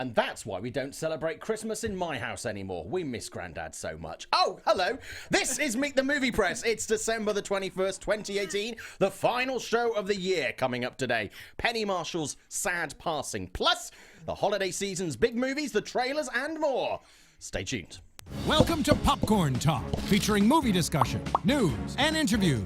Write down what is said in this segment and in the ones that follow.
And that's why we don't celebrate Christmas in my house anymore. We miss Grandad so much. Oh, hello. This is Meet the Movie Press. It's December the 21st, 2018. The final show of the year coming up today. Penny Marshall's sad passing. Plus, the holiday season's big movies, the trailers, and more. Stay tuned. Welcome to Popcorn Talk, featuring movie discussion, news, and interviews.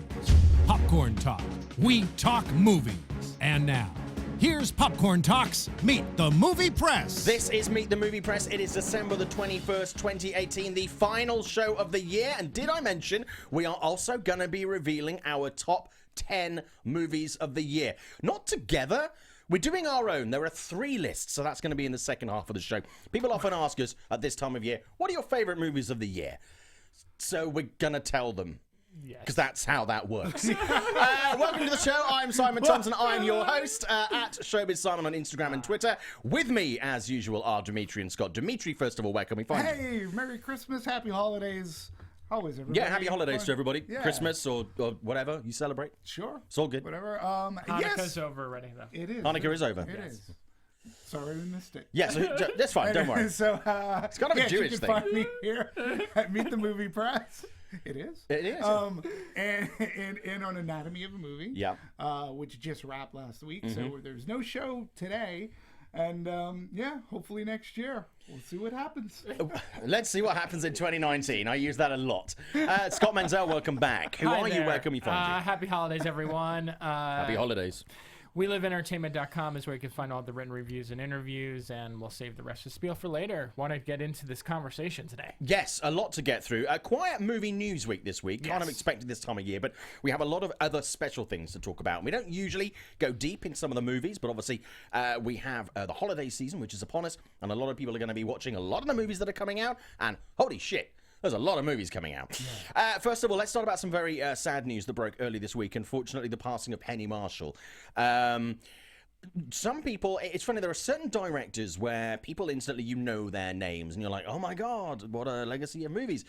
Popcorn Talk. We talk movies. And now, here's Popcorn Talk's Meet the Movie Press. This is Meet the Movie Press. It is December the 21st, 2018, the final show of the year. And did I mention we are also going to be revealing our top 10 movies of the year? Not together. We're doing our own. There are 3 lists, so that's going to be in the second half of the show. People often ask us at this time of year, what are your favorite movies of the year? So we're going to tell them. Because that's how that works. Welcome to the show. I'm Simon Thompson. I'm your host at Showbiz Simon on Instagram and Twitter. With me, as usual, are Demetri and Scott. Demetri, first of all, where can we find you? Hey, Merry Christmas, Happy Holidays. Always, everybody. Yeah, happy holidays to everybody. Yeah. Christmas or whatever you celebrate. Sure. It's all good. Whatever. Hanukkah's over already, though. It is. Hanukkah is over. It is. Sorry we missed it. Yeah, so, that's fine. Don't worry. So, it's kind of a Jewish you thing. can find me here at Meet the Movie Press. It is. It is. And on Anatomy of a Movie. Yeah. Which just wrapped last week. So there's no show today. And hopefully next year we'll see what happens. Let's see what happens in 2019. I use that a lot. Scott Menzel, welcome back. Who Hi are you? there. Where can we find you? Happy holidays, everyone. Happy holidays. WeLiveEntertainment.com is where you can find all the written reviews and interviews, and we'll save the rest of the spiel for later. Want to get into this conversation today? Yes, a lot to get through. A quiet movie news week this week. Kind of expected this time of year, but we have a lot of other special things to talk about. We don't usually go deep in some of the movies, but obviously we have the holiday season, which is upon us, and a lot of people are going to be watching a lot of the movies that are coming out, and holy shit, there's a lot of movies coming out. Yeah. First of all, let's start about some very sad news that broke early this week. Unfortunately, the passing of Penny Marshall. Some people, it's funny, there are certain directors where people instantly, you know their names, and you're like, oh my God, what a legacy of movies.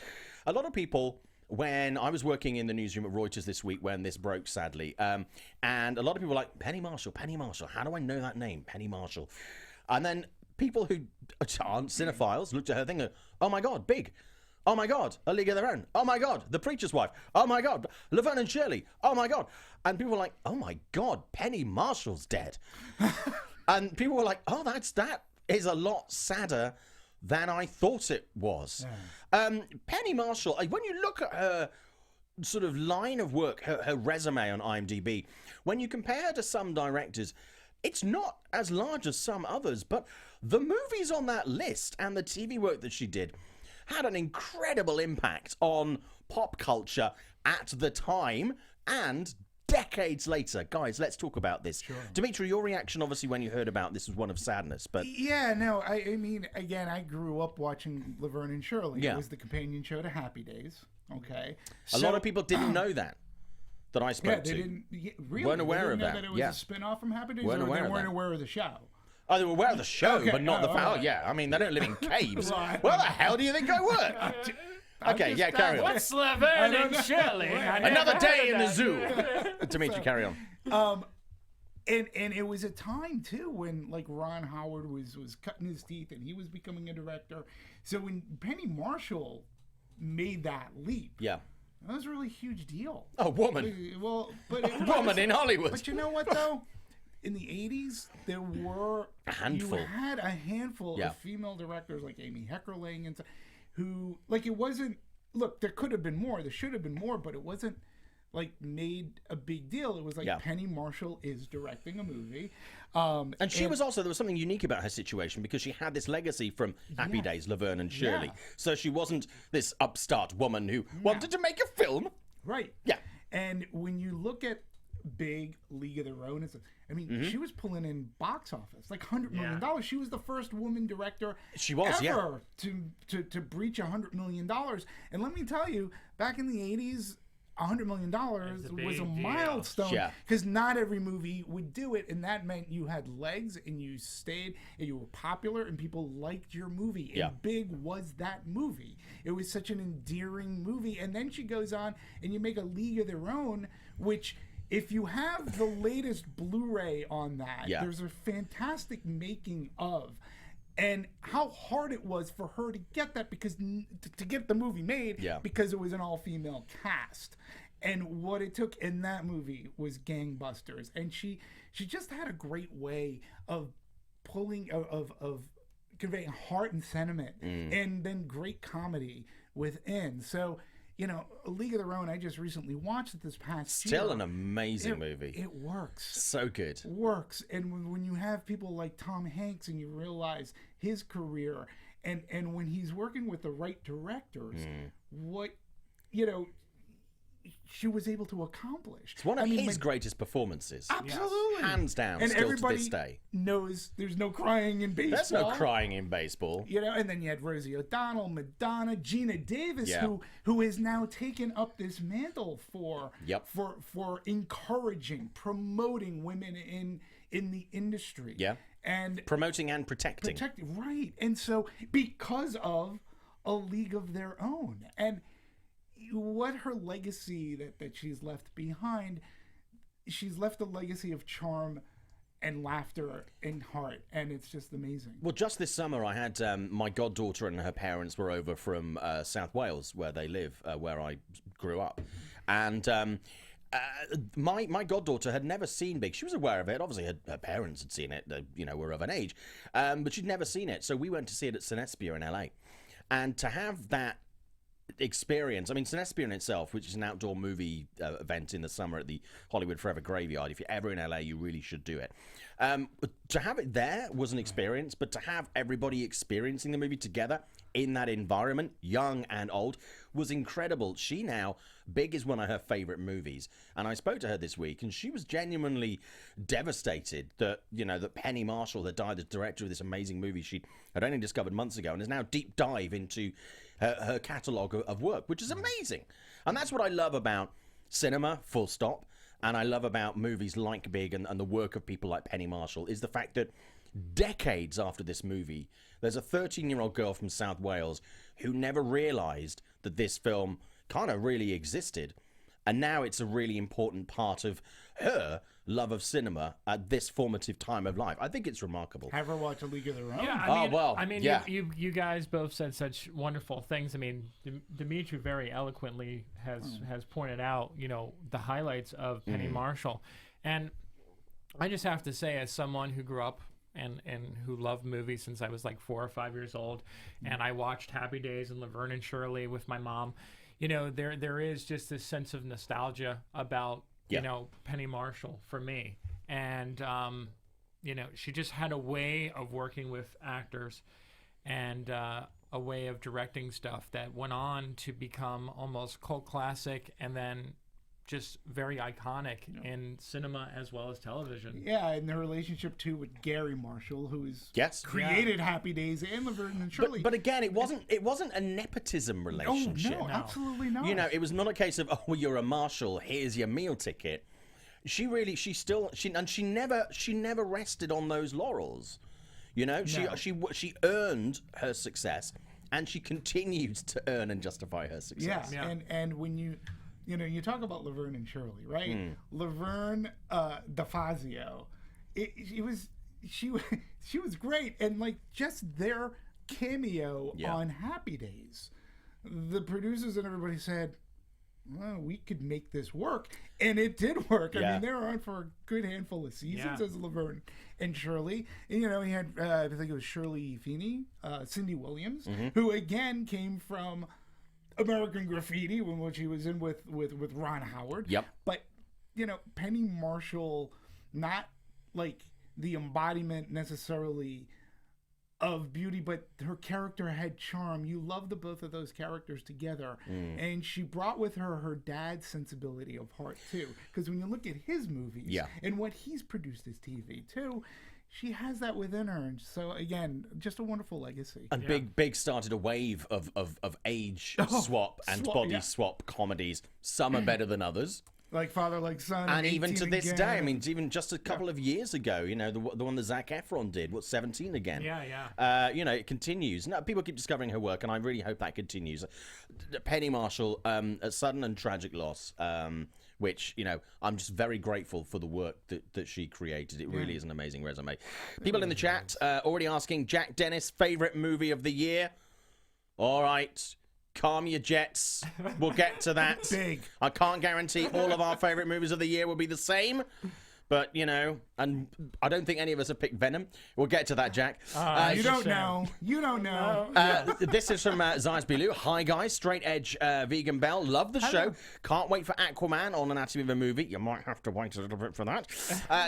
A lot of people, when I was working in the newsroom at Reuters this week when this broke, sadly, and a lot of people were like, Penny Marshall, how do I know that name, Penny Marshall? And then people who aren't cinephiles looked at her thinking, oh my God, big. Oh my God, A League of Their Own. Oh my God, The Preacher's Wife. Oh my God, Laverne and Shirley. Oh my God. And people were like, oh my God, Penny Marshall's dead. And people were like, oh, that is a lot sadder than I thought it was. Yeah. Penny Marshall, when you look at her sort of line of work, her resume on IMDb, when you compare her to some directors, it's not as large as some others, but the movies on that list and the TV work that she did had an incredible impact on pop culture at the time and decades later. Guys, let's talk about this. Sure. Demetri, your reaction, obviously, when you heard about this was one of sadness, but... Yeah, no, I mean, again, I grew up watching Laverne and Shirley. Yeah. It was the companion show to Happy Days, okay? A lot of people didn't know that I spoke to. They didn't... Really? Weren't aware of know that. It was a spin-off from Happy Days, Weren't or aware they of weren't that. aware of the show? Oh, they were aware of the show, Okay. but not the... right. yeah, I mean, they don't live in caves. Right. Where the hell do you think I work? Okay, yeah, carry on. What's Laverne and Shirley? Another day in the zoo. Demetri, carry on. And it was a time too when like Ron Howard was cutting his teeth and he was becoming a director. So when Penny Marshall made that leap, Yeah. that was a really huge deal. A woman. Well, but A woman in Hollywood. But you know what though? In the 80s, there were A handful. You had a handful Yeah. of female directors like Amy Heckerling and who like it wasn't. Look, there could have been more. There should have been more, but it wasn't like made a big deal. It was like Penny Marshall is directing a movie. And she was also, there was something unique about her situation because she had this legacy from Happy Days, Laverne and Shirley. Yeah. So she wasn't this upstart woman who wanted to make a film. Right. Yeah. And when you look at big League of Their Own, I mean, she was pulling in box office, like $100 million. She was the first woman director ever to breach $100 million. And let me tell you, back in the 80s, $100 million was a milestone because not every movie would do it, and that meant you had legs and you stayed and you were popular and people liked your movie. And Big was that movie. It was such an endearing movie. And then she goes on and you make A League of Their Own, which if you have the latest Blu-ray on that, there's a fantastic making of. and how hard it was for her to get that because to get the movie made because it was an all-female cast. And what it took in that movie was gangbusters. And she just had a great way of pulling, of conveying heart and sentiment, and then great comedy within. So, you know, A League of Their Own, I just recently watched it this past year. Still an amazing movie. It works. So good. Works. And when you have people like Tom Hanks and you realize his career, and when he's working with the right directors, what, you know, she was able to accomplish. It's one of his greatest performances. Absolutely. Hands down, and still to this day. Knows there's no crying in baseball. There's no crying in baseball. You know, and then you had Rosie O'Donnell, Madonna, Gina Davis, who has now taken up this mantle for encouraging, promoting women in the industry. Yeah. And promoting and protecting. Right. And so because of A League of Their Own. And what her legacy that she's left behind, she's left a legacy of charm and laughter and heart, and it's just amazing. Well, just this summer I had my goddaughter and her parents were over from South Wales, where they live, where I grew up, and my goddaughter had never seen Big. She was aware of it. Obviously, her parents had seen it. You know, were of an age, but she'd never seen it. So we went to see it at Cinespia in LA, and to have that experience. I mean, Cinespia in itself, which is an outdoor movie event in the summer at the Hollywood Forever Graveyard. If you're ever in LA, you really should do it. To have it there was an experience, but to have everybody experiencing the movie together in that environment, young and old, was incredible. She now, Big is one of her favorite movies, and I spoke to her this week, and she was genuinely devastated that, you know, that Penny Marshall had died, the director of this amazing movie she had only discovered months ago, and is now deep dive into her catalogue of work, which is amazing. And that's what I love about cinema, full stop, and I love about movies like Big and the work of people like Penny Marshall, is the fact that decades after this movie, there's a 13-year-old girl from South Wales who never realised that this film kind of really existed. And now it's a really important part of her love of cinema at this formative time of life. I think it's remarkable. Have her watch A League of Their Own? Yeah, you guys both said such wonderful things. I mean, Demetri very eloquently has pointed out, you know, the highlights of Penny Marshall. And I just have to say, as someone who grew up and who loved movies since I was like 4 or 5 years old, and I watched Happy Days and Laverne and Shirley with my mom, you know, there is just this sense of nostalgia about, you know, Penny Marshall for me. And, you know, she just had a way of working with actors and a way of directing stuff that went on to become almost cult classic and then just very iconic in cinema as well as television. Yeah, and the relationship too with Gary Marshall, who's created Happy Days and Laverne and Shirley. But again, it wasn't a nepotism relationship. No, absolutely not. You know, it was not a case of, oh, well, you're a Marshall, here's your meal ticket. She never rested on those laurels. You know, she earned her success, and she continues to earn and justify her success. Yeah. And when you know, you talk about Laverne and Shirley, right? Laverne DeFazio, she was great, and like just their cameo on Happy Days, the producers and everybody said, well, we could make this work, and it did work. I mean, they were on for a good handful of seasons as Laverne and Shirley. And, you know, he had I think it was Shirley Feeney, Cindy Williams, who again came from American Graffiti, which he was in with Ron Howard. Yep. But, you know, Penny Marshall, not like the embodiment necessarily of beauty, but her character had charm. You love the both of those characters together. And she brought with her dad's sensibility of heart, too. Because when you look at his movies and what he's produced as TV, too, she has that within her. And so, again, just a wonderful legacy. And Big started a wave of age swap and body swap comedies. Some are better than others. Like Father, Like Son. And even to this day, I mean, even just a couple of years ago, you know, the one that Zac Efron did, 17 again? You know, it continues. No, people keep discovering her work, and I really hope that continues. Penny Marshall, a sudden and tragic loss which, you know, I'm just very grateful for the work that she created. It really is an amazing resume. People in the chat already asking, Jack Dennis, favorite movie of the year? All right. Calm your jets. We'll get to that. Big. I can't guarantee all of our favorite movies of the year will be the same. But, you know, and I don't think any of us have picked Venom. We'll get to that, Jack. You don't know. You don't know. This is from Zayas Bilou. Hi, guys. Straight Edge Vegan Bell. Love the show. Can't wait for Aquaman on Anatomy of a Movie. You might have to wait a little bit for that.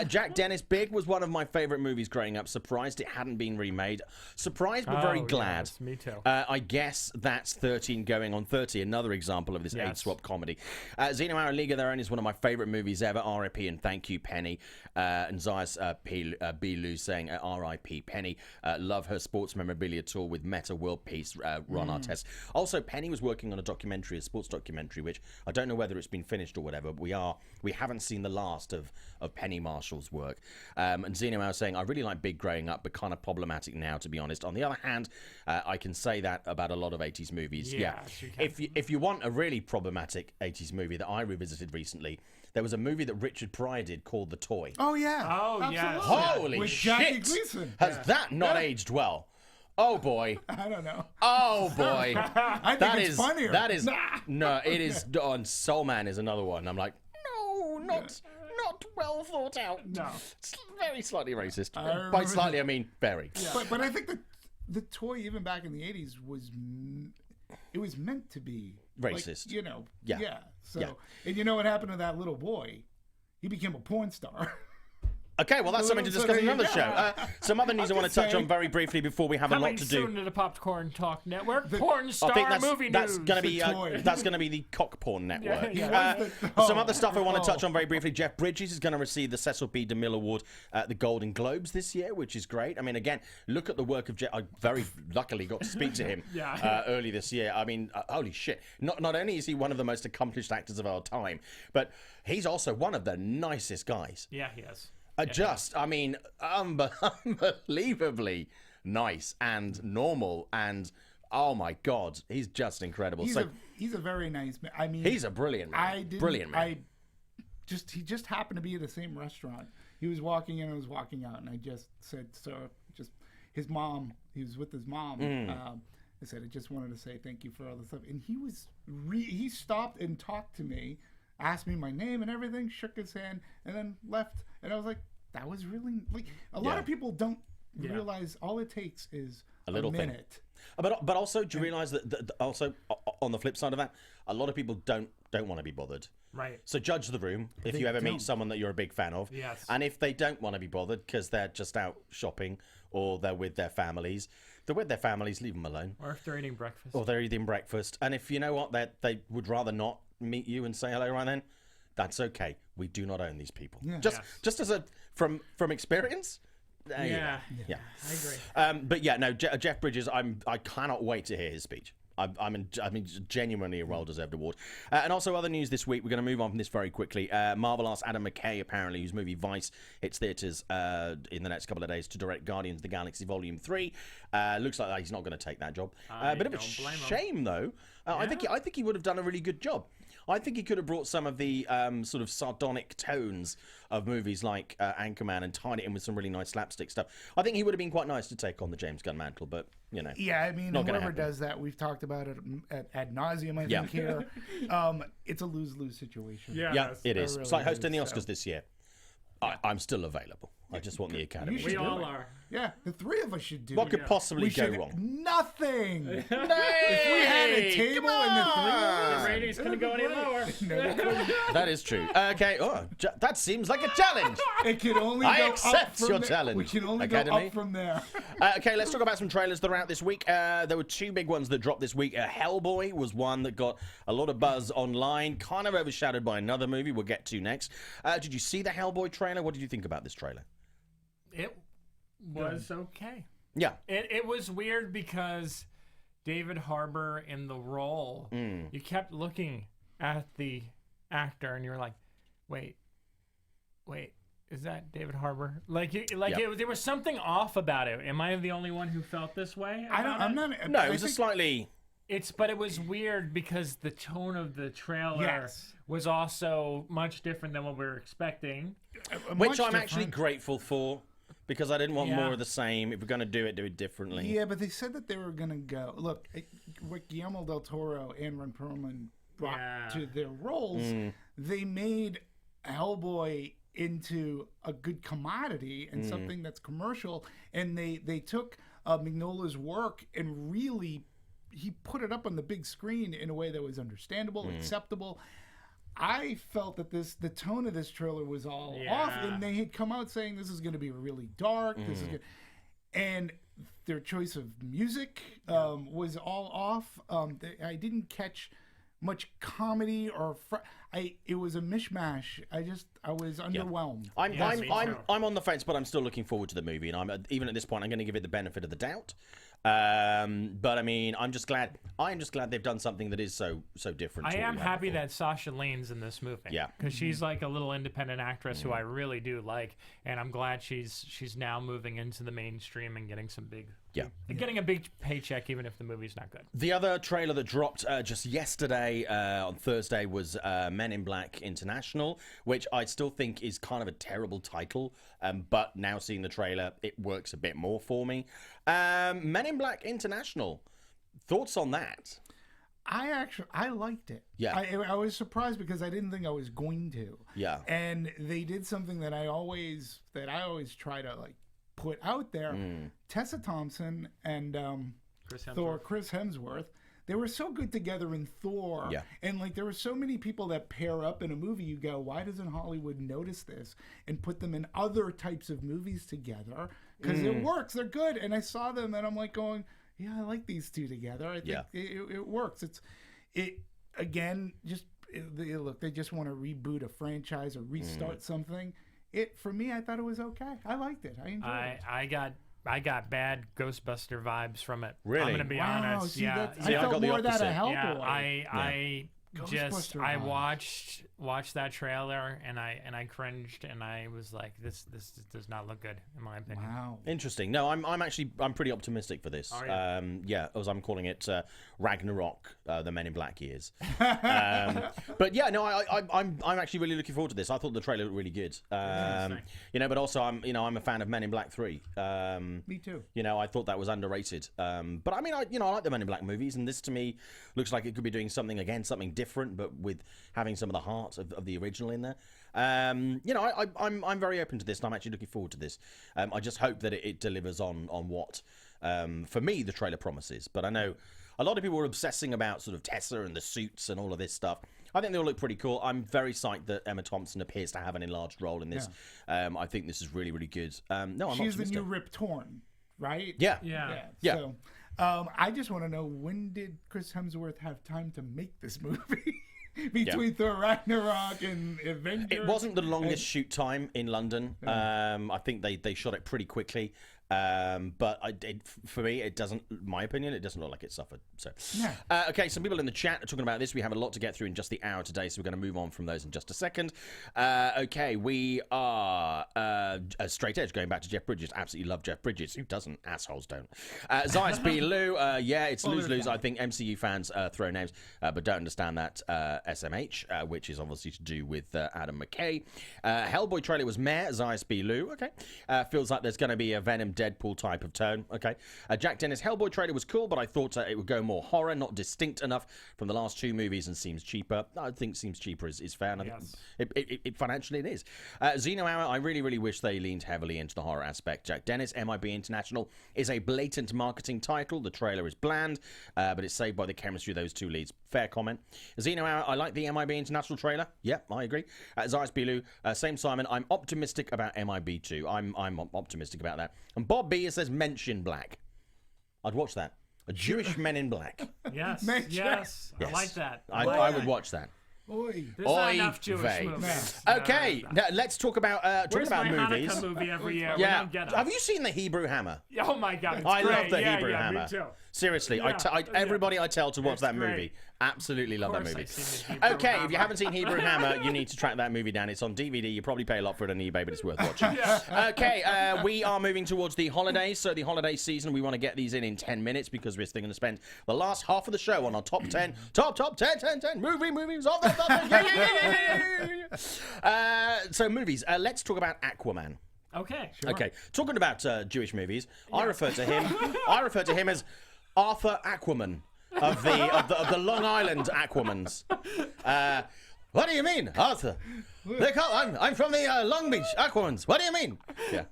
Jack Dennis, Big was one of my favorite movies growing up. Surprised it hadn't been remade. Surprised but very glad. Yes, me too. I guess that's 13 going on 30. Another example of this age swap comedy. Xeno Hour Liga Their Own is one of my favorite movies ever. R.I.P. and thank you, Penny. And Zayas Bilou saying R.I.P. Penny. Love her sports memorabilia tour with Meta World Peace, Ron Artest. Also, Penny was working on a sports documentary, which I don't know whether it's been finished or whatever, but we haven't seen the last of Penny Marshall's work. And Zeno was saying, I really like Big growing up, but kind of problematic now, to be honest. On the other hand, I can say that about a lot of 80s movies. Yeah. If you want a really problematic 80s movie that I revisited recently, there was a movie that Richard Pryor did called The Toy. Oh, yeah. Oh, yeah. Holy with shit! Jackie Gleason. Has that not aged well? Oh, boy. I don't know. Oh, boy. I think it's funnier. That is... No, it is... On Soul Man is another one. I'm like, no, not well thought out. No. It's very slightly racist. By slightly, I mean very. Yeah. But I think the Toy, even back in the 80s, was meant to be... racist. Like, you know. Yeah. So, and you know what happened to that little boy? He became a porn star. Okay, well, that's something to discuss in another show. Some other news I want to touch on very briefly before we have a lot to do. Coming soon to the Popcorn Talk Network, Porn Star I think Movie that's News. going to be that's going to be the Cock Porn Network. Some other stuff I want to touch on very briefly. Jeff Bridges is going to receive the Cecil B. DeMille Award at the Golden Globes this year, which is great. I mean, again, look at the work of Jeff. I very luckily got to speak to him early this year. I mean, holy shit! Not only is he one of the most accomplished actors of our time, but he's also one of the nicest guys. Yeah, he is. I mean, unbelievably nice and normal, and oh my God, he's just incredible. He's a very nice man. I mean, he's a brilliant man. Brilliant man. He just happened to be at the same restaurant. He was walking in, I was walking out, and I just said, "Sir, just his mom." He was with his mom. I said, "I just wanted to say thank you for all the stuff." And he was he stopped and talked to me, asked me my name and everything, shook his hand, and then left. And I was like, that was really like a lot of people don't realize all it takes is a little minute. But also, do you realize that also on the flip side of that, a lot of people don't want to be bothered. Right. So judge the room if you ever meet someone that you're a big fan of. Yes. And if they don't want to be bothered because they're just out shopping or they're with their families, leave them alone. Or if they're eating breakfast. And if you know what, they would rather not meet you and say hello right then, that's okay. We do not own these people. Yeah. Just as from experience. Yeah, I agree. But yeah, no, Jeff Bridges. I cannot wait to hear his speech. I mean, genuinely a well-deserved award. And also other news this week. We're going to move on from this very quickly. Marvel asked Adam McKay, apparently, whose movie Vice hits theaters in the next couple of days, to direct Guardians of the Galaxy Volume 3. Looks like he's not going to take that job. Bit of a shame, though. I think he would have done a really good job. I think he could have brought some of the sort of sardonic tones of movies like Anchorman and tied it in with some really nice slapstick stuff. I think he would have been quite nice to take on the James Gunn mantle, but, you know. Yeah, I mean, whoever does that, we've talked about it ad nauseum, I think, here. It's a lose-lose situation. Yeah, it is. Really it's like hosting the Oscars this year. I'm still available. I just want the Academy. We all are. Yeah, the three of us should do it. What could possibly go wrong? Nothing. If we had a table and the three of us, the ratings couldn't go any lower. That is true. Okay, that seems like a challenge. It can only I go accept up from your there. challenge. We can only Academy. go up from there. Okay, let's talk about some trailers that are out this week. There were two big ones that dropped this week. Hellboy was one that got a lot of buzz online, kind of overshadowed by another movie we'll get to next. Did you see the Hellboy trailer? What did you think about this trailer? It was okay. Yeah. It was weird because David Harbour in the role, you kept looking at the actor and you were like, wait, is that David Harbour? There was something off about it. Am I the only one who felt this way? No, it was a slightly But it was weird because the tone of the trailer was also much different than what we were expecting. Which I'm actually grateful for, because I didn't want more of the same. If we're going to do it differently. Yeah, but they said that they were going to go. Look, what Guillermo del Toro and Ron Perlman brought to their roles, they made Hellboy into a good commodity and something that's commercial. And they took Mignola's work and really... he put it up on the big screen in a way that was understandable, acceptable. I felt that the tone of this trailer was all off, and they had come out saying this is going to be really dark. This is good, and their choice of music was all off. I didn't catch much comedy or it was a mishmash. I was underwhelmed. I'm on the fence, but I'm still looking forward to the movie, and even at this point, I'm going to give it the benefit of the doubt. But I mean, I'm just glad they've done something that is so different. I am happy that Sasha Lane's in this movie. Yeah, because she's like a little independent actress who I really do like, and I'm glad she's now moving into the mainstream and getting some big. Getting a big paycheck, even if the movie's not good. The other trailer that dropped just yesterday on Thursday was Men in Black International, which I still think is kind of a terrible title, but now seeing the trailer, it works a bit more for me. Men in Black International, thoughts on that? I liked it. Yeah. I was surprised because I didn't think I was going to. Yeah. And they did something that I always try to like put out there. Tessa Thompson and Chris Hemsworth, they were so good together in Thor. Yeah. And like there were so many people that pair up in a movie, you go, why doesn't Hollywood notice this and put them in other types of movies together? Because it works, they're good. And I saw them and I'm like going, yeah, I like these two together. I think it works. Look, they just want to reboot a franchise or restart something. For me, I thought it was okay. I liked it. I enjoyed it. I got bad Ghostbuster vibes from it. Really? I'm gonna be honest. See, I felt more of that a Hellboy. I watched that trailer and I cringed and I was like, this does not look good in my opinion. Wow. Interesting. No, I'm pretty optimistic for this. As I'm calling it Ragnarok, the Men in Black years. But yeah, no, I'm actually really looking forward to this. I thought the trailer looked really good. But also I'm a fan of Men in Black 3. Me too. I thought that was underrated. But I mean, I like the Men in Black movies, and this to me looks like it could be doing something different, but with having some of the heart of the original in there. I'm very open to this, and I'm actually looking forward to this. I just hope that it delivers on what, for me, the trailer promises. But I know a lot of people were obsessing about sort of Tessa and the suits and all of this stuff. I think they all look pretty cool. I'm very psyched that Emma Thompson appears to have an enlarged role in this. I think this is really, really good. I'm She's optimistic. the new Rip Torn, right? Yeah. So, I just want to know, when did Chris Hemsworth have time to make this movie? Between Thor Ragnarok and Avengers. It wasn't the longest shoot time in London. I think they shot it pretty quickly. But for me, it doesn't. My opinion, it doesn't look like it suffered. So, okay. Some people in the chat are talking about this. We have a lot to get through in just the hour today, so we're going to move on from those in just a second. Okay, we are Straight Edge going back to Jeff Bridges. Absolutely love Jeff Bridges. Who doesn't? Assholes don't. Zayas B. Lou. It's lose-lose. I think MCU fans throw names, but don't understand that SMH, which is obviously to do with Adam McKay. Hellboy trailer was meh. Zayas B. Lou. Okay, feels like there's going to be a Venom Deadpool type of tone. Okay. Jack Dennis, Hellboy trailer was cool, but I thought it would go more horror, not distinct enough from the last two movies, and seems cheaper. I think seems cheaper is fair. And Yes. I think it financially it is. Xeno Hour, I really, really wish they leaned heavily into the horror aspect. Jack Dennis, MIB International is a blatant marketing title. The trailer is bland, but it's saved by the chemistry of those two leads. Fair comment. Xeno Hour, I like the MIB International trailer. Yep, I agree. Zayas Bilu, same Simon. I'm optimistic about MIB too. I'm optimistic about that. And Bob B says mention Black. I'd watch that. A Jewish Men in Black. Yes. I like that. I would watch that. Oi. There's not enough Jewish movies. Okay, now let's talk about Where's my movies. Hanukkah movie every year? We Yeah, don't get it. have you seen the Hebrew Hammer? Oh my God, it's I great. love the Hebrew Me Hammer. too. Seriously, everybody I tell to watch It's that great. movie. Absolutely love that movie. Okay, if you haven't seen Hebrew Hammer, you need to track that movie down. It's on DVD. You probably pay a lot for it on eBay, but it's worth watching. Okay, we are moving towards the holidays. So the holiday season, we want to get these in 10 minutes because we're still going to spend the last half of the show on our top 10 movies of the So movies. Let's talk about Aquaman. Okay. Sure. Okay. Talking about Jewish movies, I refer to him as Arthur Aquaman. Of the Long Island Aquamans. What do you mean, Arthur? I'm from the Long Beach Aquamans. What do you mean? Yeah.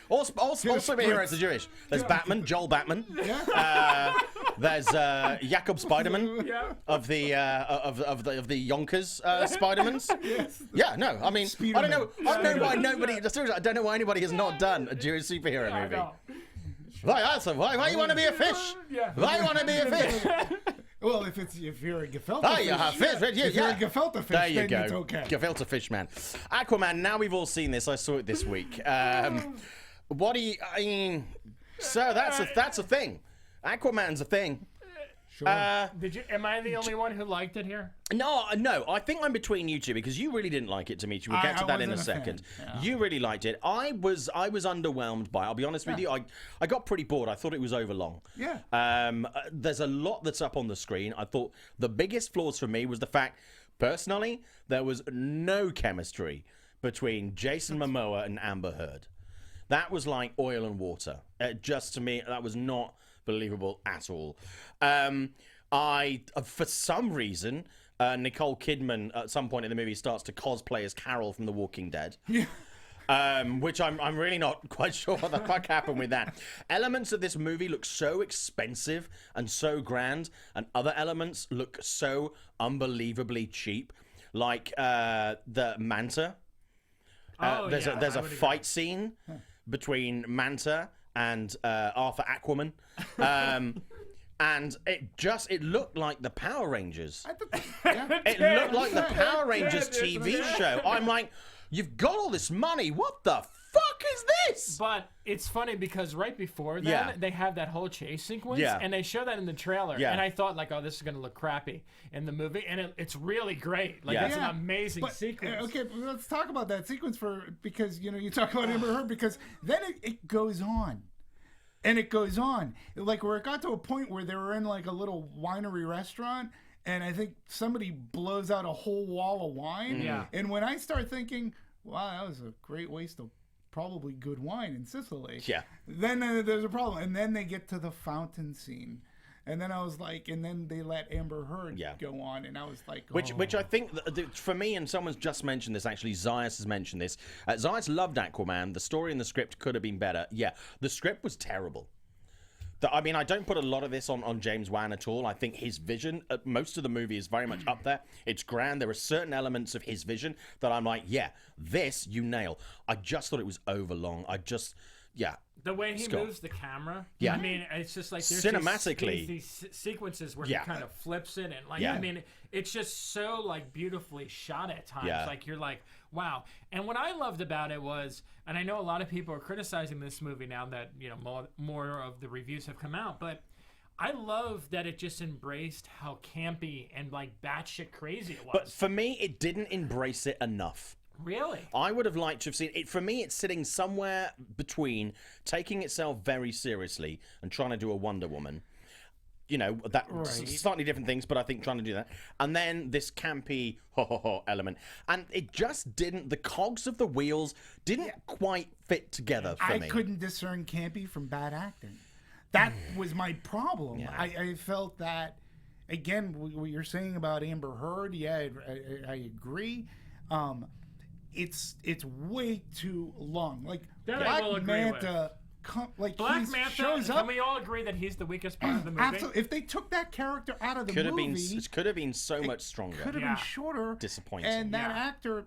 All superheroes are Jewish. There's Batman, Joel Batman. Yeah. There's Jakob Spiderman of the Yonkers Spidermans. Yes. Yeah. No. I mean, I don't know why anybody has not done a Jewish superhero movie. Why, Arthur? Why you want to be a fish? Why you want to be a fish? Well, if you're a gefilte fish, if you're a gefilte fish, there you then go. It's okay. Gefilte fish, man. Aquaman. Now we've all seen this. I saw it this week. What do you? I mean, so that's a thing. Aquaman's a thing. Sure. Am I the only one who liked it here? No. I think I'm between you two because you really didn't like it, Demetri. We'll get to that in a second. Yeah. You really liked it. I was underwhelmed by it. I'll be honest with you. I got pretty bored. I thought it was overlong. Yeah. There's a lot that's up on the screen. I thought the biggest flaws for me was the fact, personally, there was no chemistry between Jason Momoa and Amber Heard. That was like oil and water. Just to me, that was not believable at all. For some reason, Nicole Kidman at some point in the movie starts to cosplay as Carol from The Walking Dead. Yeah. Which I'm really not quite sure what the fuck happened with that. Elements of this movie look so expensive and so grand, and other elements look so unbelievably cheap. Like the Manta. There's a fight scene between Manta and Arthur Aquaman. And it looked like the Power Rangers. It looked like the Power Rangers TV show. I'm like, you've got all this money. What the fuck is this? But it's funny because right before that, they have that whole chase sequence, and they show that in the trailer. And I thought, like, oh, this is going to look crappy in the movie, and it's really great. Like, it's an amazing sequence. Okay, let's talk about that sequence because you talk about Amber Heard, because then it goes on. And it goes on. Like, where it got to a point where they were in, like, a little winery restaurant, and I think somebody blows out a whole wall of wine. Yeah. And when I start thinking, wow, that was a great waste of probably good wine in Sicily. Yeah. Then there's a problem. And then they get to the fountain scene. And then I was like, and then they let Amber Heard go on, and I was like, oh. Which I think, for me, and someone's just mentioned this, actually, Zayas has mentioned this. Zayas loved Aquaman. The story and the script could have been better. Yeah, the script was terrible. I mean, I don't put a lot of this on James Wan at all. I think his vision, most of the movie is very much up there. It's grand. There are certain elements of his vision that I'm like, yeah, this you nail. I just thought it was overlong. The way he moves the camera, I mean, it's just like there's cinematically these sequences where he kind of flips it, and I mean, it's just so like beautifully shot at times. Like you're like, wow. And what I loved about it was, and I know a lot of people are criticizing this movie now that more of the reviews have come out, but I love that it just embraced how campy and like batshit crazy it was. But for me, it didn't embrace it enough. Really? I would have liked to have seen it. For me, it's sitting somewhere between taking itself very seriously and trying to do a Wonder Woman. Slightly different things, but I think trying to do that. And then this campy element. And it just didn't, the cogs of the wheels didn't quite fit together for me. I couldn't discern campy from bad acting. That was my problem. Yeah. I felt that, again, what you're saying about Amber Heard, I agree. It's way too long. Like Black Manta, Black Manta shows up. Can we all agree that he's the weakest part of the movie? Absolutely. If they took that character out of the movie, it could have been so much stronger. Could have been shorter. Disappointing. And that actor,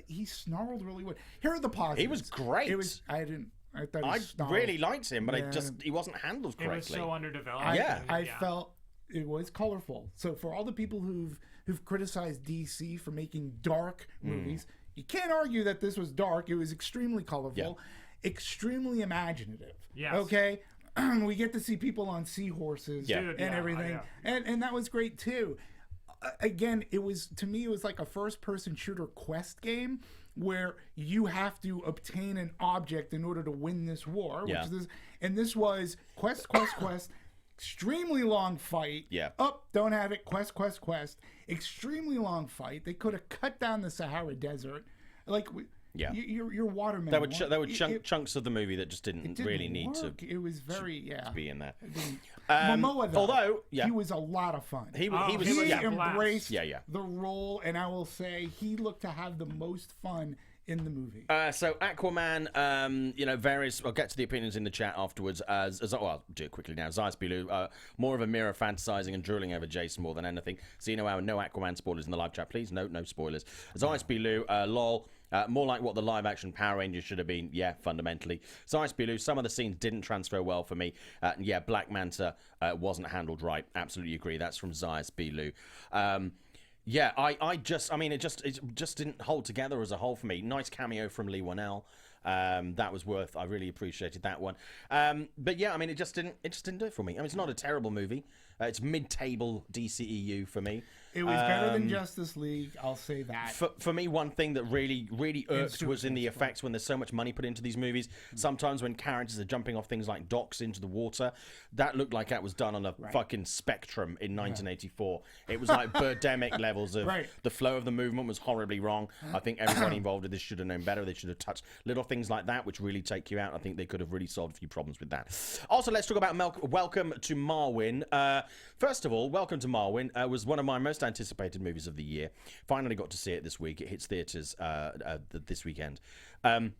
he snarled really well. Here are the positives. He was great. I really liked him, but he wasn't handled correctly. It was so underdeveloped. I felt it was colorful. So for all the people who've criticized DC for making dark movies, you can't argue that this was dark. It was extremely colorful, extremely imaginative. Yes. Okay? We get to see people on seahorses and everything. And that was great too. again, it was like a first-person shooter quest game where you have to obtain an object in order to win this war. Yeah. And this was quest, extremely long fight. Yeah. Don't have it. Quest. Extremely long fight. They could have cut down the Sahara Desert. Your watermelon. There were chunks of the movie that just didn't really need to. It was very to be in there. Momoa, though, although he was a lot of fun. He embraced the role, and I will say he looked to have the most fun in the movie. So Aquaman, various. I'll get to the opinions in the chat afterwards. I'll do it quickly now. Zayas Bilu, more of a mirror fantasizing and drooling over Jason more than anything. So no Aquaman spoilers in the live chat, please. No spoilers. Zayas Bilu, lol. More like what the live-action Power Rangers should have been, fundamentally. Zayas Bilu, some of the scenes didn't transfer well for me. Black Manta wasn't handled right. Absolutely agree. That's from Zayas Bilu. It just didn't hold together as a whole for me. Nice cameo from Lee Whannell. That was I really appreciated that one. It just didn't do it for me. I mean, it's not a terrible movie. It's mid-table DCEU for me. It was better than Justice League, I'll say that. For me, one thing that really irked was in the effects when there's so much money put into these movies. Sometimes when characters are jumping off things like docks into the water, that looked like that was done on a fucking Spectrum in 1984. It was like Birdemic levels of the flow of the movement was horribly wrong. I think everybody involved in this should have known better. They should have touched little things like that, which really take you out. I think they could have really solved a few problems with that. Also, let's talk about Welcome to Marwen. First of all, Welcome to Marwen was one of my most anticipated movies of the year. Finally got to see it this week. It hits theaters this weekend. I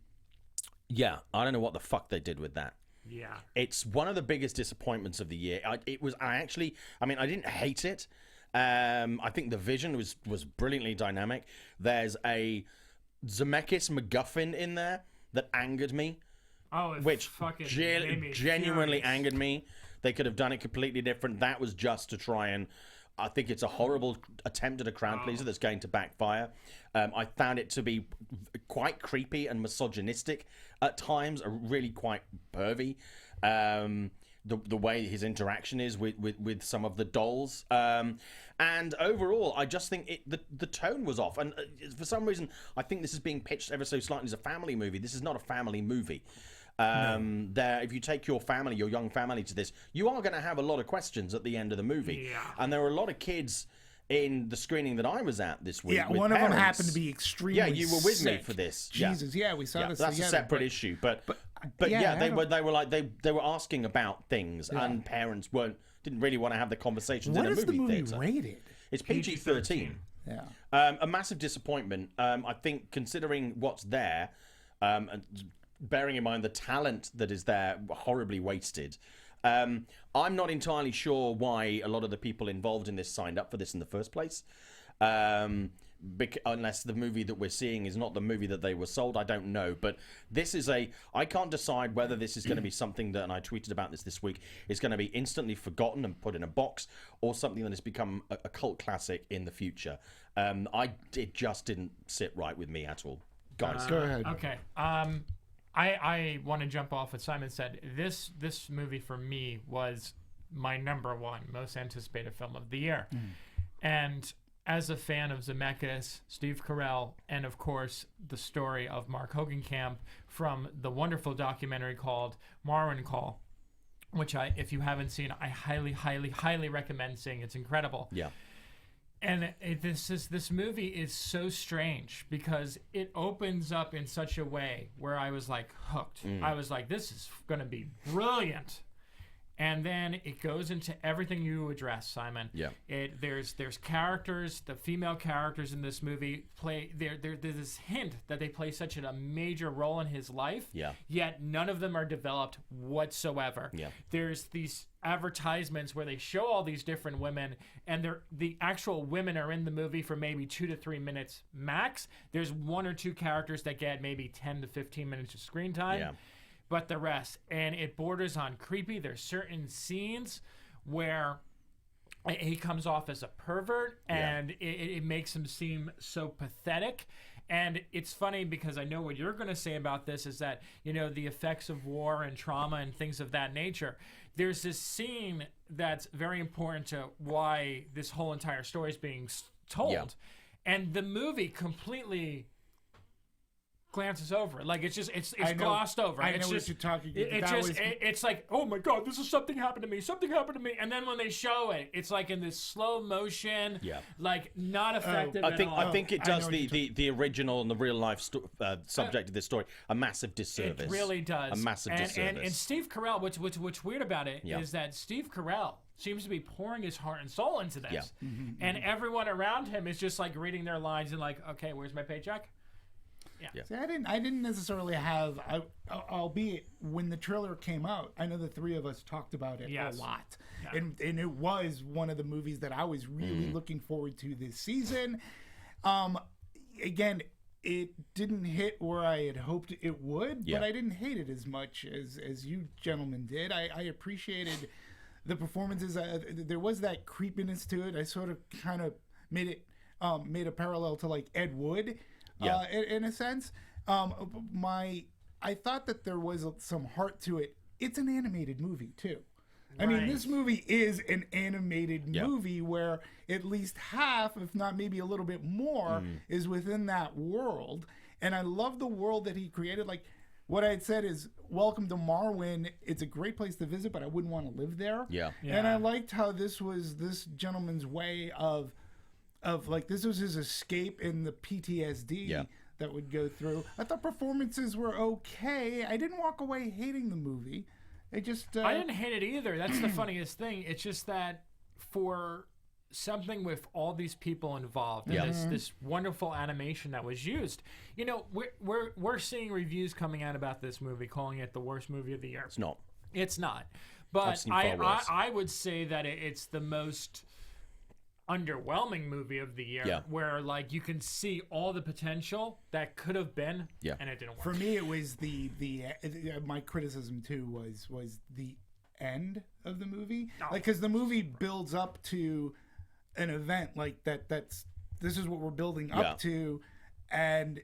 don't know what the fuck they did with that. Yeah, it's one of the biggest disappointments of the year. I didn't hate it. I think the vision was brilliantly dynamic. There's a Zemeckis MacGuffin in there that angered me. Which fucking genuinely angered me. They could have done it completely different. That was just to try and... I think it's a horrible attempt at a crowd pleaser that's going to backfire. I found it to be quite creepy and misogynistic at times, really quite pervy. The way his interaction is with some of the dolls. And overall, I just think the tone was off. And for some reason, I think this is being pitched ever so slightly as a family movie. This is not a family movie. If you take your young family to this, you are going to have a lot of questions at the end of the movie. Yeah. And there were a lot of kids in the screening that I was at this week. Yeah, one of them happened to be extremely sick. Yeah, you were with me for this. Jesus, we saw this that's together. a separate issue. But they were asking about things, and parents didn't really want to have the conversations in a movie theater. What is the movie rated? It's PG-13. Yeah. A massive disappointment. I think considering what's there, and bearing in mind the talent that is there, horribly wasted. I'm not entirely sure why a lot of the people involved in this signed up for this in the first place. Unless the movie that we're seeing is not the movie that they were sold, I don't know. But this is I can't decide whether this is going to be something that, and I tweeted about this week, is going to be instantly forgotten and put in a box, or something that has become a cult classic in the future. It just didn't sit right with me at all. Guys. Go ahead. Okay. I want to jump off what Simon said. This movie for me was my number one most anticipated film of the year. And as a fan of Zemeckis, Steve Carell, and of course the story of Mark Hogenkamp from the wonderful documentary called Marwen Call, which if you haven't seen, I highly, highly, highly recommend seeing. It's incredible. Yeah. And this movie is so strange because it opens up in such a way where I was like hooked. I was like, this is going to be brilliant. And then it goes into everything you address, Simon. Yeah. There's characters, the female characters in this movie play. There's this hint that they play such a major role in his life. Yeah. Yet none of them are developed whatsoever. Yeah. There's these advertisements where they show all these different women, and the actual women are in the movie for maybe 2 to 3 minutes max. There's 1 or 2 characters that get maybe 10 to 15 minutes of screen time. Yeah. But the rest, and it borders on creepy. There's certain scenes where he comes off as a pervert, and it makes him seem so pathetic. And it's funny because I know what you're going to say about this is that, you know, the effects of war and trauma and things of that nature. There's this scene that's very important to why this whole entire story is being told. Yeah. And the movie completely glances over it. Like, it's just, it's glossed over. I know what you're talking about. It's like, oh my God, this is something happened to me. Something happened to me. And then when they show it, it's like in this slow motion, like not effective at all. I think it does the original and the real life subject of this story a massive disservice. It really does. A massive disservice. And Steve Carell, what's weird about it is that Steve Carell seems to be pouring his heart and soul into this. Yeah. And everyone around him is just like reading their lines and like, okay, where's my paycheck? Yeah. See, I didn't necessarily have, albeit when the trailer came out, I know the three of us talked about it a lot. Yeah. And it was one of the movies that I was really looking forward to this season. Again, it didn't hit where I had hoped it would, but I didn't hate it as much as you gentlemen did. I appreciated the performances. There was that creepiness to it. I sort of kind of made a parallel to like Ed Wood. In a sense, I thought that there was some heart to it. It's an animated movie too. I mean, this movie is an animated movie where at least half, if not maybe a little bit more, is within that world. And I love the world that he created. Like what I had said is, welcome to Marwin. It's a great place to visit, but I wouldn't want to live there. Yeah. And I liked how this was this gentleman's way of like, this was his escape in the PTSD that would go through. I thought performances were okay. I didn't walk away hating the movie. I didn't hate it either. That's the funniest thing. It's just that for something with all these people involved and this wonderful animation that was used, you know, we're seeing reviews coming out about this movie calling it the worst movie of the year. It's not. But I would say that it's the most underwhelming movie of the year, where like you can see all the potential that could have been, and it didn't work. For me, it was the my criticism too was the end of the movie, like, because the movie builds up to an event like this is what we're building up to, and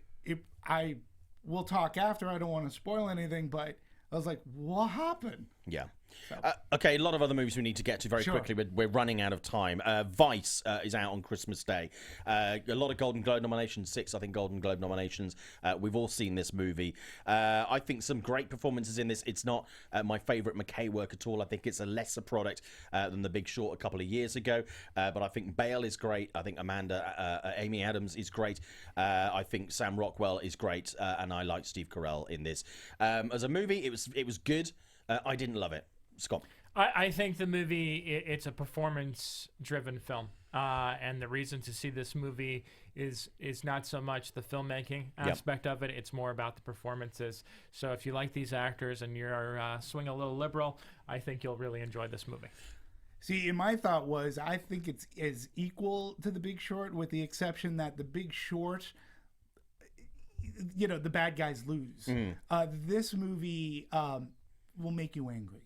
I will talk after. I don't want to spoil anything, but I was like, what happened? Yeah. So. Okay, a lot of other movies we need to get to very quickly. We're running out of time. Vice is out on Christmas Day. A lot of Golden Globe nominations, 6, I think, Golden Globe nominations. We've all seen this movie. I think some great performances in this. It's not my favourite McKay work at all. I think it's a lesser product than The Big Short a couple of years ago. But I think Bale is great. I think Amy Adams is great. I think Sam Rockwell is great. And I like Steve Carell in this. As a movie, it was good. I didn't love it. Scott? I think the movie, it's a performance-driven film. And the reason to see this movie is not so much the filmmaking aspect of it. It's more about the performances. So if you like these actors and you're swing a little liberal, I think you'll really enjoy this movie. See, and my thought was, I think it's as equal to The Big Short, with the exception that The Big Short, you know, the bad guys lose. This movie will make you angry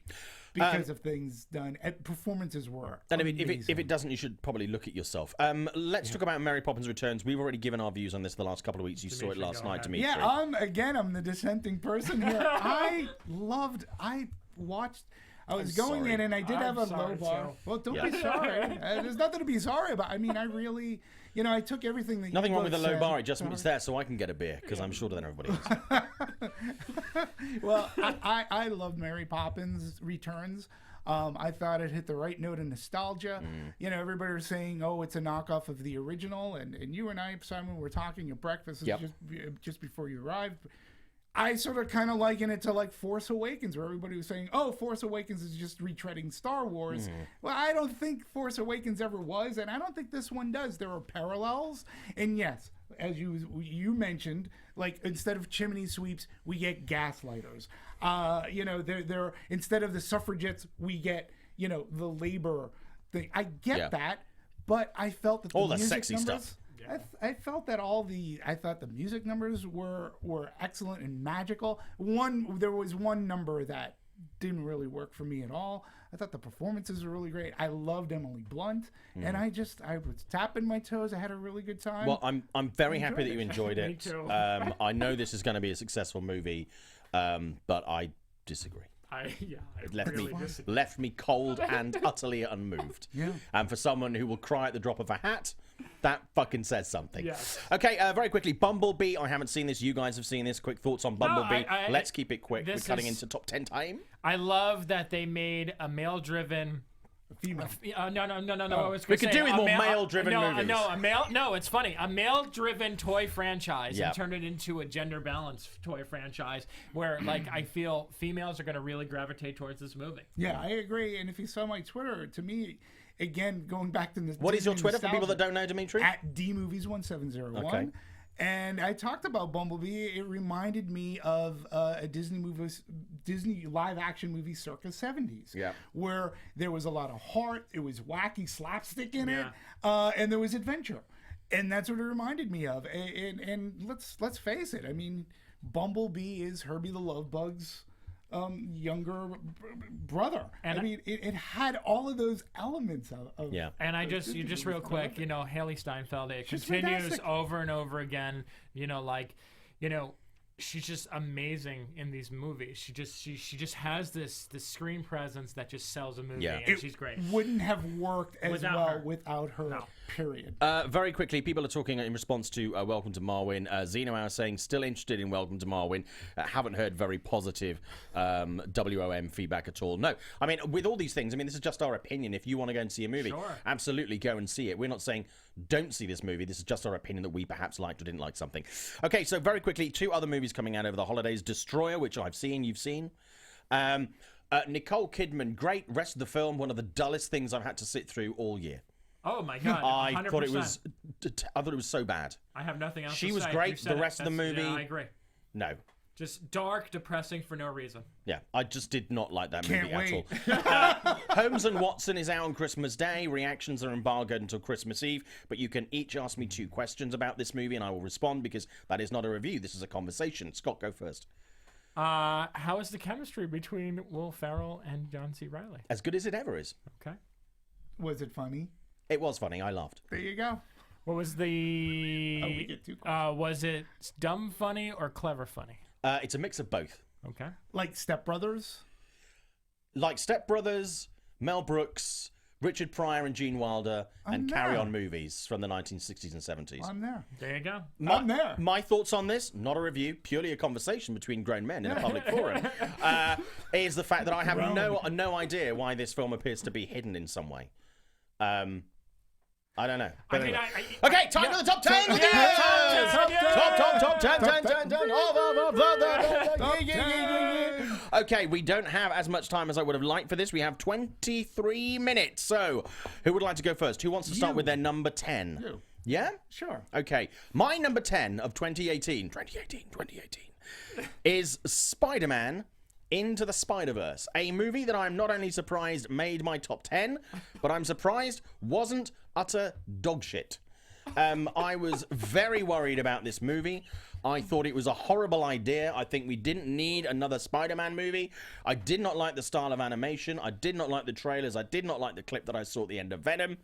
because of things done. Performances were and I mean, if it doesn't, you should probably look at yourself. Let's talk about Mary Poppins Returns. We've already given our views on this the last couple of weeks. You saw it last night, Demetri. Yeah, I'm the dissenting person here. I was going in and I did have a low bar. Too. Well, don't be sorry. There's nothing to be sorry about. I mean, I really, you know, I took everything that nothing wrong with the low bar. It just it's there so I can get a beer because I'm shorter than everybody else. Well, I loved Mary Poppins Returns. I thought it hit the right note of nostalgia. You know, everybody was saying, "Oh, it's a knockoff of the original," and you and I, Simon, were talking at breakfast just before you arrived. I sort of kind of liken it to like Force Awakens, where everybody was saying, "Oh, Force Awakens is just retreading Star Wars." Well, I don't think Force Awakens ever was, and I don't think this one does. There are parallels, and yes, as you mentioned, like instead of chimney sweeps, we get gaslighters. You know, there instead of the suffragettes, we get, you know, the labor thing. I get that, but I felt that all the sexy stuff. I felt that I thought the music numbers were excellent and magical. There was one number that didn't really work for me at all. I thought the performances were really great. I loved Emily Blunt, and I was tapping my toes. I had a really good time. Well, I'm very happy that you enjoyed it. Me too. I know this is going to be a successful movie, but I disagree. Left me cold and utterly unmoved. Yeah. And for someone who will cry at the drop of a hat, that fucking says something. Yes. Okay, very quickly, Bumblebee. I haven't seen this. You guys have seen this. Quick thoughts on Bumblebee. Let's keep it quick. We're cutting into top 10 time. I love that they made a male-driven... Female. No. I was We could do with more male-driven movies. No, it's funny. A male-driven toy franchise and turn it into a gender-balanced toy franchise where, like, I feel females are going to really gravitate towards this movie. Yeah, I agree. And if you saw my Twitter, to me, again, going back to this. What is your Twitter for people that don't know, Demetri? At DMovies1701. Okay. And I talked about Bumblebee. It reminded me of a Disney live-action movie circa 70s. Yeah. Where there was a lot of heart, it was wacky slapstick in it, and there was adventure. And that's what it reminded me of. And let's face it. I mean, Bumblebee is Herbie the Love Bug's younger brother. And I mean, it had all of those elements of And I just real quick, Haley Steinfeld, it continues fantastic. Over and over again, she's just amazing in these movies. She just has this screen presence that just sells a movie, and she's great. Wouldn't have worked as Without without her. No. Period. Very quickly, people are talking in response to Welcome to Marwin. Zeno Hour saying, still interested in Welcome to Marwin. Haven't heard very positive WOM feedback at all. No, I mean, with all these things, this is just our opinion. If you want to go and see a movie, absolutely go and see it. We're not saying don't see this movie. This is just our opinion that we perhaps liked or didn't like something. Okay, so very quickly, 2 other movies coming out over the holidays. Destroyer, which I've seen, you've seen. Nicole Kidman, great. Rest of the film, one of the dullest things I've had to sit through all year. Oh my god! 100%. I thought it was so bad. I have nothing else. She was great. The rest of the movie, I agree. No. Just dark, depressing for no reason. Yeah, I just did not like that movie wait. at all. Holmes and Watson is out on Christmas Day. Reactions are embargoed until Christmas Eve, but you can each ask me 2 questions about this movie, and I will respond because that is not a review. This is a conversation. Scott, go first. How is the chemistry between Will Ferrell and John C. Reilly? As good as it ever is. Okay. Was it funny? It was funny. I laughed. There you go. What was the... we get 2 questions. Was it dumb funny or clever funny? It's a mix of both. Okay. Like Step Brothers? Like Step Brothers, Mel Brooks, Richard Pryor and Gene Wilder, and Carry On movies from the 1960s and 70s. I'm there. There you go. I'm there. My thoughts on this, not a review, purely a conversation between grown men in a public forum, is the fact that I have no idea why this film appears to be hidden in some way. I don't know. But anyway. Okay, time for the top 10 of the year! Top 10. Okay, we don't have as much time as I would have liked for this. We have 23 minutes. So, who would like to go first? Who wants to start with their number 10? You. Yeah? Sure. Okay. My number 10 of 2018 is Spider-Man Into the Spider-Verse, a movie that I'm not only surprised made my top 10, but I'm surprised wasn't utter dog shit. I was very worried about this movie. I thought it was a horrible idea. I think we didn't need another Spider-Man movie. I did not like the style of animation. I did not like the trailers. I did not like the clip that I saw at the end of Venom.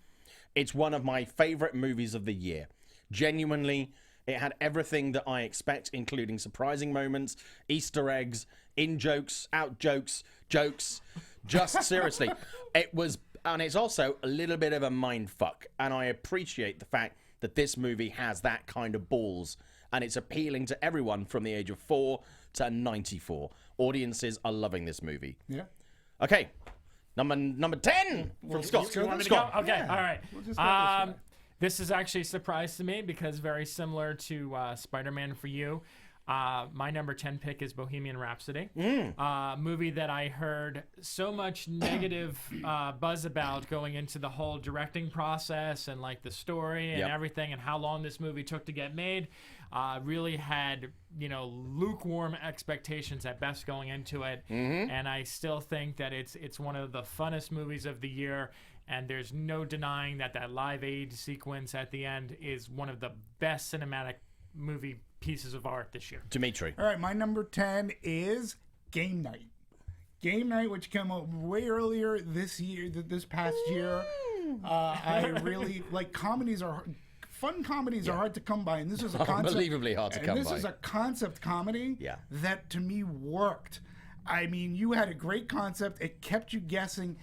It's one of my favorite movies of the year. Genuinely, it had everything that I expect, including surprising moments, Easter eggs, in jokes, out jokes, jokes. Just seriously, it was, and it's also a little bit of a mind fuck. And I appreciate the fact that this movie has that kind of balls, and it's appealing to everyone from the age of 4 to 94. Audiences are loving this movie. Yeah. Okay, number 10 from Scott. You want me to go? Okay, Yeah. all right. We'll just go this way. This is actually a surprise to me because very similar to Spider-Man for you. My number 10 pick is Bohemian Rhapsody, movie that I heard so much negative buzz about going into the whole directing process and like the story and everything and how long this movie took to get made. Really had, lukewarm expectations at best going into it. And I still think that it's one of the funnest movies of the year. And there's no denying that Live Aid sequence at the end is one of the best cinematic movie pieces of art this year. Demetri. All right, my number 10 is Game Night. Game Night, which came out way earlier this past year. I really like comedies are. Fun comedies are hard to come by, and this is a concept. Unbelievably hard to come by. And this is a concept comedy that, to me, worked. I mean, you had a great concept. It kept you guessing.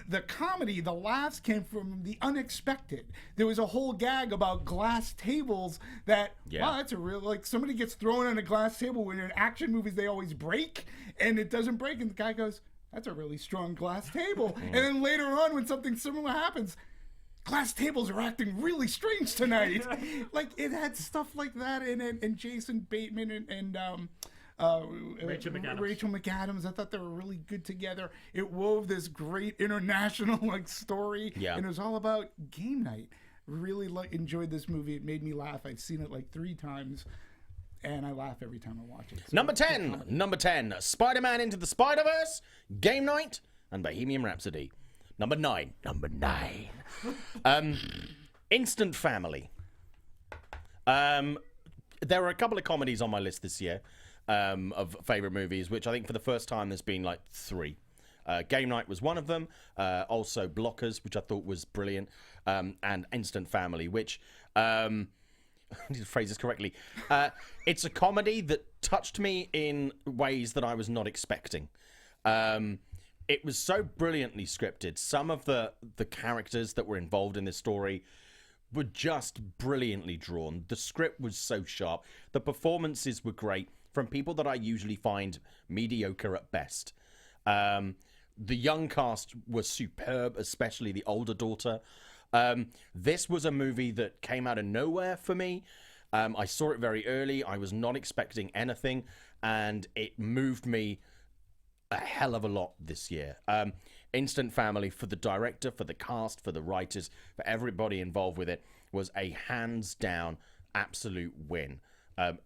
The comedy, the laughs came from the unexpected. There was a whole gag about glass tables that, wow, that's a real, like, somebody gets thrown on a glass table. When in action movies, they always break, and it doesn't break, and the guy goes, that's a really strong glass table. And then later on, when something similar happens, glass tables are acting really strange tonight. Like, it had stuff like that in it, and Jason Bateman and Rachel McAdams. I thought they were really good together. It wove this great international like story, and it was all about game night. Really enjoyed this movie. It made me laugh. I've seen it like 3 times, and I laugh every time I watch it. So Number 10, Spider-Man Into the Spider-Verse, Game Night, and Bohemian Rhapsody. Number 9. Instant Family. There were a couple of comedies on my list this year of favourite movies, which I think for the first time there's been like 3. Game Night was one of them. Also Blockers, which I thought was brilliant. And Instant Family, which... I need to phrase this correctly. It's a comedy that touched me in ways that I was not expecting. It was so brilliantly scripted. Some of the characters that were involved in this story were just brilliantly drawn. The script was so sharp. The performances were great from people that I usually find mediocre at best. The young cast was superb, especially the older daughter. This was a movie that came out of nowhere for me. I saw it very early. I was not expecting anything, and it moved me a hell of a lot this year. Instant Family, for the director, for the cast, for the writers, for everybody involved with it, was a hands-down absolute win.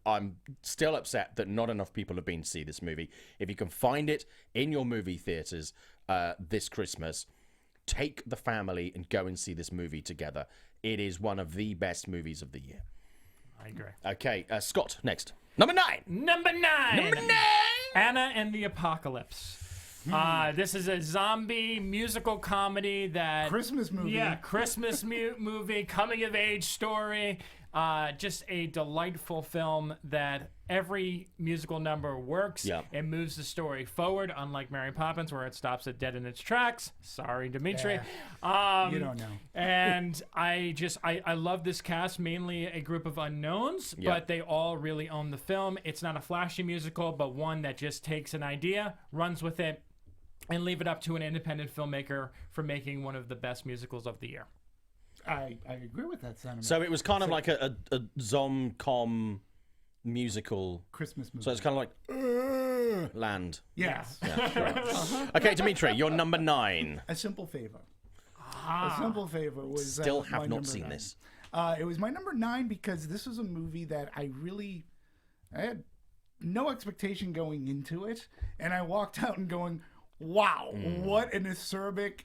I'm still upset that not enough people have been to see this movie. If you can find it in your movie theaters this Christmas, take the family and go and see this movie together. It is one of the best movies of the year. I agree. Okay, Scott, next. Number 9. Anna and the Apocalypse. This is a zombie musical comedy that... Christmas movie. Yeah, Christmas movie, coming-of-age story. Just a delightful film that every musical number works. It moves the story forward, unlike Mary Poppins, where it stops it dead in its tracks. Sorry, Demetri. You don't know. And I love this cast, mainly a group of unknowns, but they all really own the film. It's not a flashy musical, but one that just takes an idea, runs with it, and leave it up to an independent filmmaker for making one of the best musicals of the year. I agree with that sentiment. So it was kind of like a zom-com musical Christmas movie. So it's kind of like Land. Yes. Okay, Demetri, you're number 9. A Simple Favor. A Simple Favor was still have not seen 9. this. It was my number 9 because this was a movie that I had no expectation going into it, and I walked out and going, wow, what an acerbic,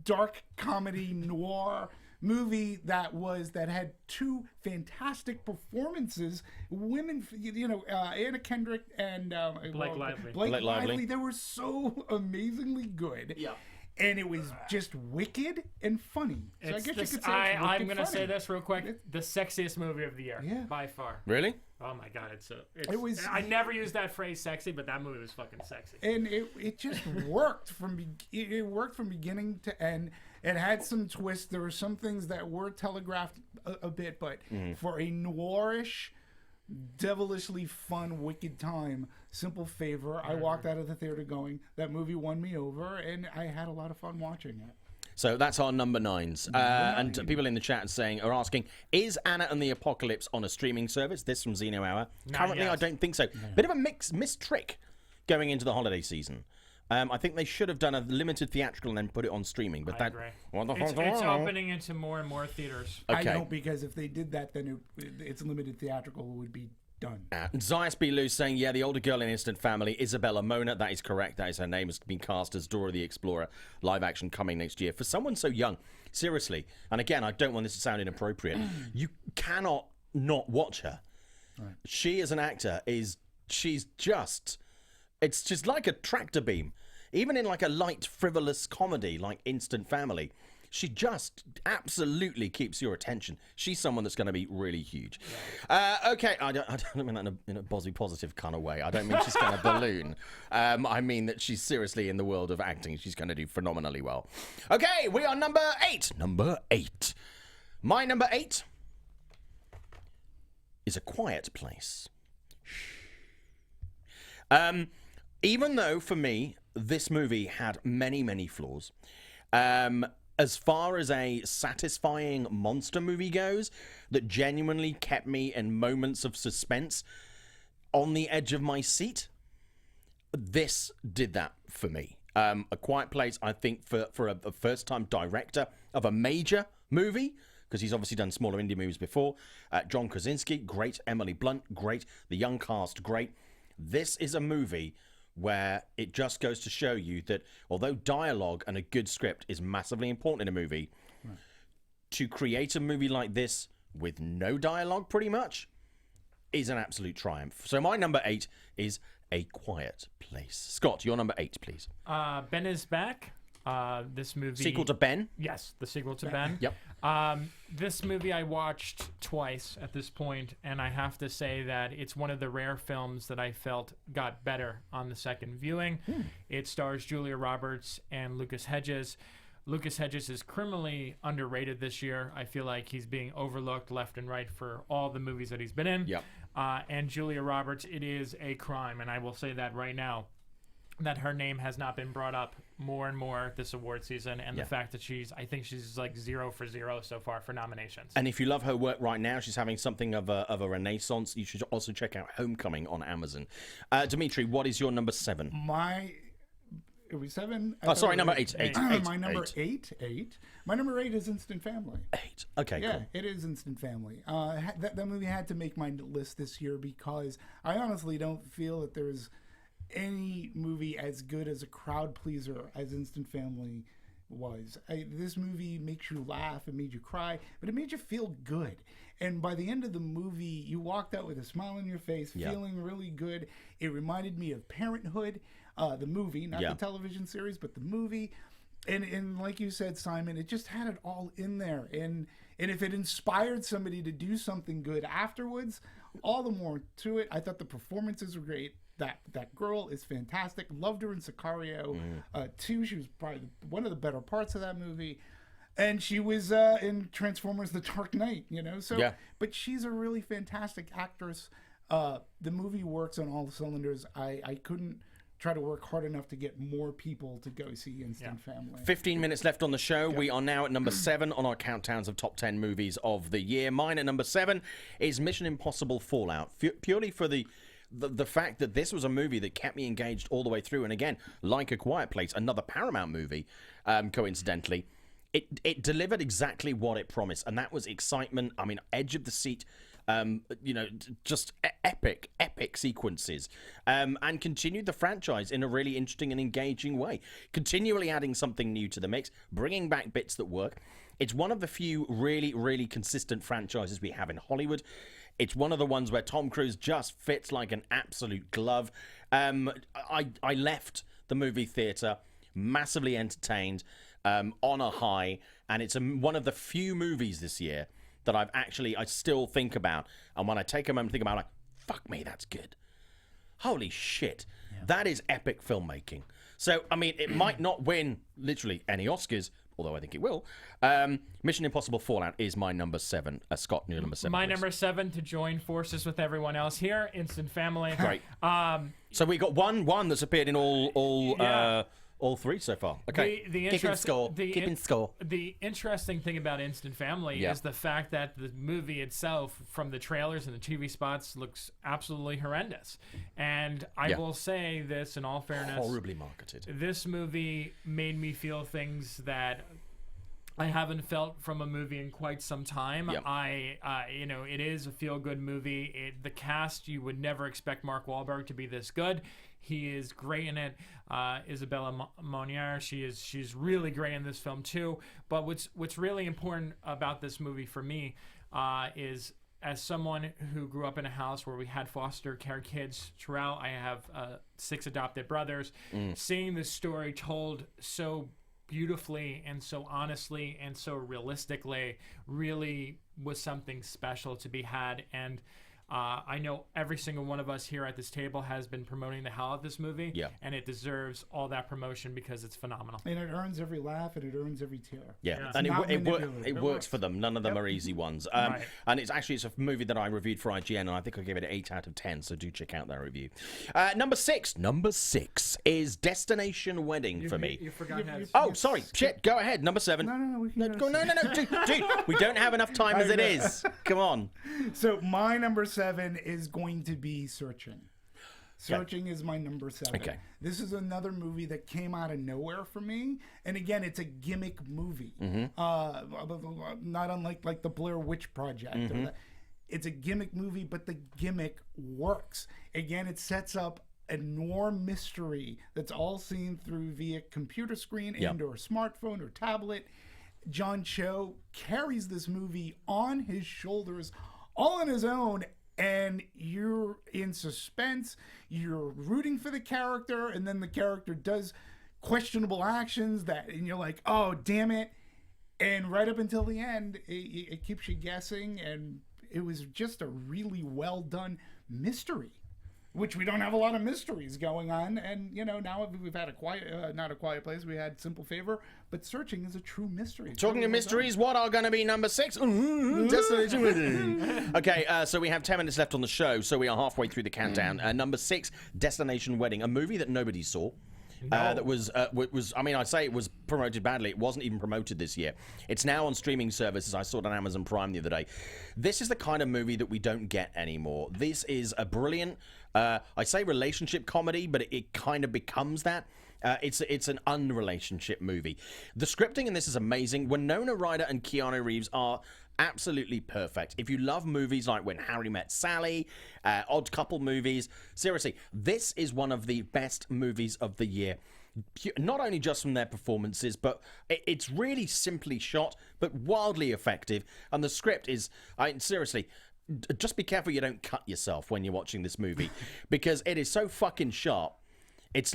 dark comedy noir movie that had 2 fantastic performances. Women, Anna Kendrick and Blake Lively. Blake Lively. They were so amazingly good. Yeah. And it was just wicked and funny. So I guess you could say I'm going to say this real quick. The sexiest movie of the year, by far. Really? Oh my God, I never used that phrase "sexy," but that movie was fucking sexy. And it just worked from beginning to end. It had some twists. There were some things that were telegraphed a bit, but for a noirish, devilishly fun, wicked time, Simple Favor, I walked out of the theater going, that movie won me over, and I had a lot of fun watching it. So that's our number 9s. And people in the chat are asking, is Anna and the Apocalypse on a streaming service? This from Xeno Hour. Currently, I don't think so. Bit of a missed trick going into the holiday season. I think they should have done a limited theatrical and then put it on streaming. But I agree. It's opening into more and more theaters. Okay. I don't, because if they did that, then its limited theatrical would be done. Zayas B. Lou saying, yeah, the older girl in Instant Family, Isabella Mona. That is correct. That is her name. Has been cast as Dora the Explorer. Live action coming next year. For someone so young, seriously, and again, I don't want this to sound inappropriate, you cannot not watch her. Right. She, as an actor, she's just It's just like a tractor beam. Even in like a light, frivolous comedy like Instant Family, she just absolutely keeps your attention. She's someone that's going to be really huge. Okay, I don't mean that in a positive kind of way. I don't mean she's going to balloon. I mean that she's seriously in the world of acting. She's going to do phenomenally well. Okay, we are number 8. Number 8. My number 8 is A Quiet Place. Even though, for me, this movie had many, many flaws, as far as a satisfying monster movie goes, that genuinely kept me in moments of suspense on the edge of my seat, this did that for me. A Quiet Place, I think, for a first-time director of a major movie, because he's obviously done smaller indie movies before, John Krasinski, great. Emily Blunt, great. The young cast, great. This is a movie where it just goes to show you that although dialogue and a good script is massively important in a movie, to create a movie like this with no dialogue pretty much is an absolute triumph. So my number 8 is A Quiet Place. Scott, your number 8, please. Ben is Back. This movie... Sequel to Ben? Yes, the sequel to Ben. Yep. This movie I watched twice at this point, and I have to say that it's one of the rare films that I felt got better on the second viewing. It stars Julia Roberts and Lucas Hedges. Lucas Hedges is criminally underrated this year. I feel like he's being overlooked left and right for all the movies that he's been in. Yep. And Julia Roberts, it is a crime, and I will say that right now, that her name has not been brought up more and more this award season, and the fact that I think she's like 0 for 0 so far for nominations. And if you love her work right now, she's having something of a renaissance. You should also check out Homecoming on Amazon. Demetri, what is your number 7? Are we 7? Number 8. My number 8. My number 8 is Instant Family. 8. Okay, yeah, cool. It is Instant Family. That movie had to make my list this year because I honestly don't feel that there's any movie as good as a crowd pleaser as Instant Family was. This movie makes you laugh, it made you cry, but it made you feel good. And by the end of the movie, you walked out with a smile on your face, feeling really good. It reminded me of Parenthood, the movie, not the television series, but the movie. And like you said, Simon, it just had it all in there. And if it inspired somebody to do something good afterwards, all the more to it. I thought the performances were great. That girl is fantastic. Loved her in Sicario too. She was probably one of the better parts of that movie. And she was in Transformers: The Dark Knight, So, but she's a really fantastic actress. The movie works on all cylinders. I couldn't try to work hard enough to get more people to go see Instant Family. 15 minutes left on the show. We are now at number 7 on our countdowns of top 10 movies of the year. Mine at number 7 is Mission Impossible Fallout, purely for the fact that this was a movie that kept me engaged all the way through. And again, like A Quiet Place, another Paramount movie, coincidentally, it delivered exactly what it promised. And that was excitement. I mean, edge of the seat, just epic sequences, and continued the franchise in a really interesting and engaging way, continually adding something new to the mix, bringing back bits that work. It's one of the few really, really consistent franchises we have in Hollywood. It's one of the ones where Tom Cruise just fits like an absolute glove. I left the movie theater massively entertained, on a high, and it's one of the few movies this year that I still think about, and when I take a moment to think about, I'm like, fuck me, that's good. Holy shit, that is epic filmmaking. So, I mean, it might not win literally any Oscars, although I think it will. Mission Impossible Fallout is my number 7. Scott, your number 7. My number 7, to join forces with everyone else here, Instant Family. Great. So we got one that's appeared in all 3 so far. Okay. Keeping score. The interesting thing about Instant Family is the fact that the movie itself, from the trailers and the TV spots, looks absolutely horrendous. And I will say this in all fairness. Horribly marketed. This movie made me feel things that I haven't felt from a movie in quite some time. Yep. It is a feel-good movie. The cast, you would never expect Mark Wahlberg to be this good. He is great in it. Isabella Moner, she's really great in this film too. But what's really important about this movie for me is as someone who grew up in a house where we had foster care kids throughout, I have 6 adopted brothers. Seeing this story told so beautifully and so honestly and so realistically really was something special to be had. And I know every single one of us here at this table has been promoting the hell out of this movie, and it deserves all that promotion because it's phenomenal. And it earns every laugh and it earns every tear. Yeah. And it works for them. None of them are easy ones. And it's a movie that I reviewed for IGN, and I think I gave it an 8 out of 10, so do check out that review. Number six is Destination Wedding for me. You forgot sorry. Shit, go ahead. Number 7. No, we can No. Dude, we don't have enough time as it is. Come on. So my number 7 is going to be Searching. Searching is my number 7. Okay. This is another movie that came out of nowhere for me. And again, it's a gimmick movie. Not unlike like the Blair Witch Project. It's a gimmick movie, but the gimmick works. Again, it sets up a noir mystery that's all seen through via computer screen and or smartphone or tablet. John Cho carries this movie on his shoulders all on his own, and you're in suspense, you're rooting for the character, and then the character does questionable actions and you're like, oh, damn it. And right up until the end, it keeps you guessing, and it was just a really well done mystery, which we don't have a lot of mysteries going on. And, now we've had not A Quiet Place, we had Simple Favor, but Searching is a true mystery. Talking of mysteries, what are going to be number 6? Destination Wedding. Okay, so we have 10 minutes left on the show, so we are halfway through the countdown. Number 6, Destination Wedding, a movie that nobody saw. That was I say it was promoted badly. It wasn't even promoted this year. It's now on streaming services. I saw it on Amazon Prime the other day. This is the kind of movie that we don't get anymore. This is a brilliant, I say relationship comedy, but it kind of becomes that. It's an unrelationship movie. The scripting in this is amazing. Winona Ryder and Keanu Reeves are absolutely perfect. If you love movies like When Harry Met Sally, Odd Couple movies, seriously, this is one of the best movies of the year. Not only just from their performances, but it's really simply shot, but wildly effective. And the script is, seriously, just be careful you don't cut yourself when you're watching this movie, because it is so fucking sharp. It's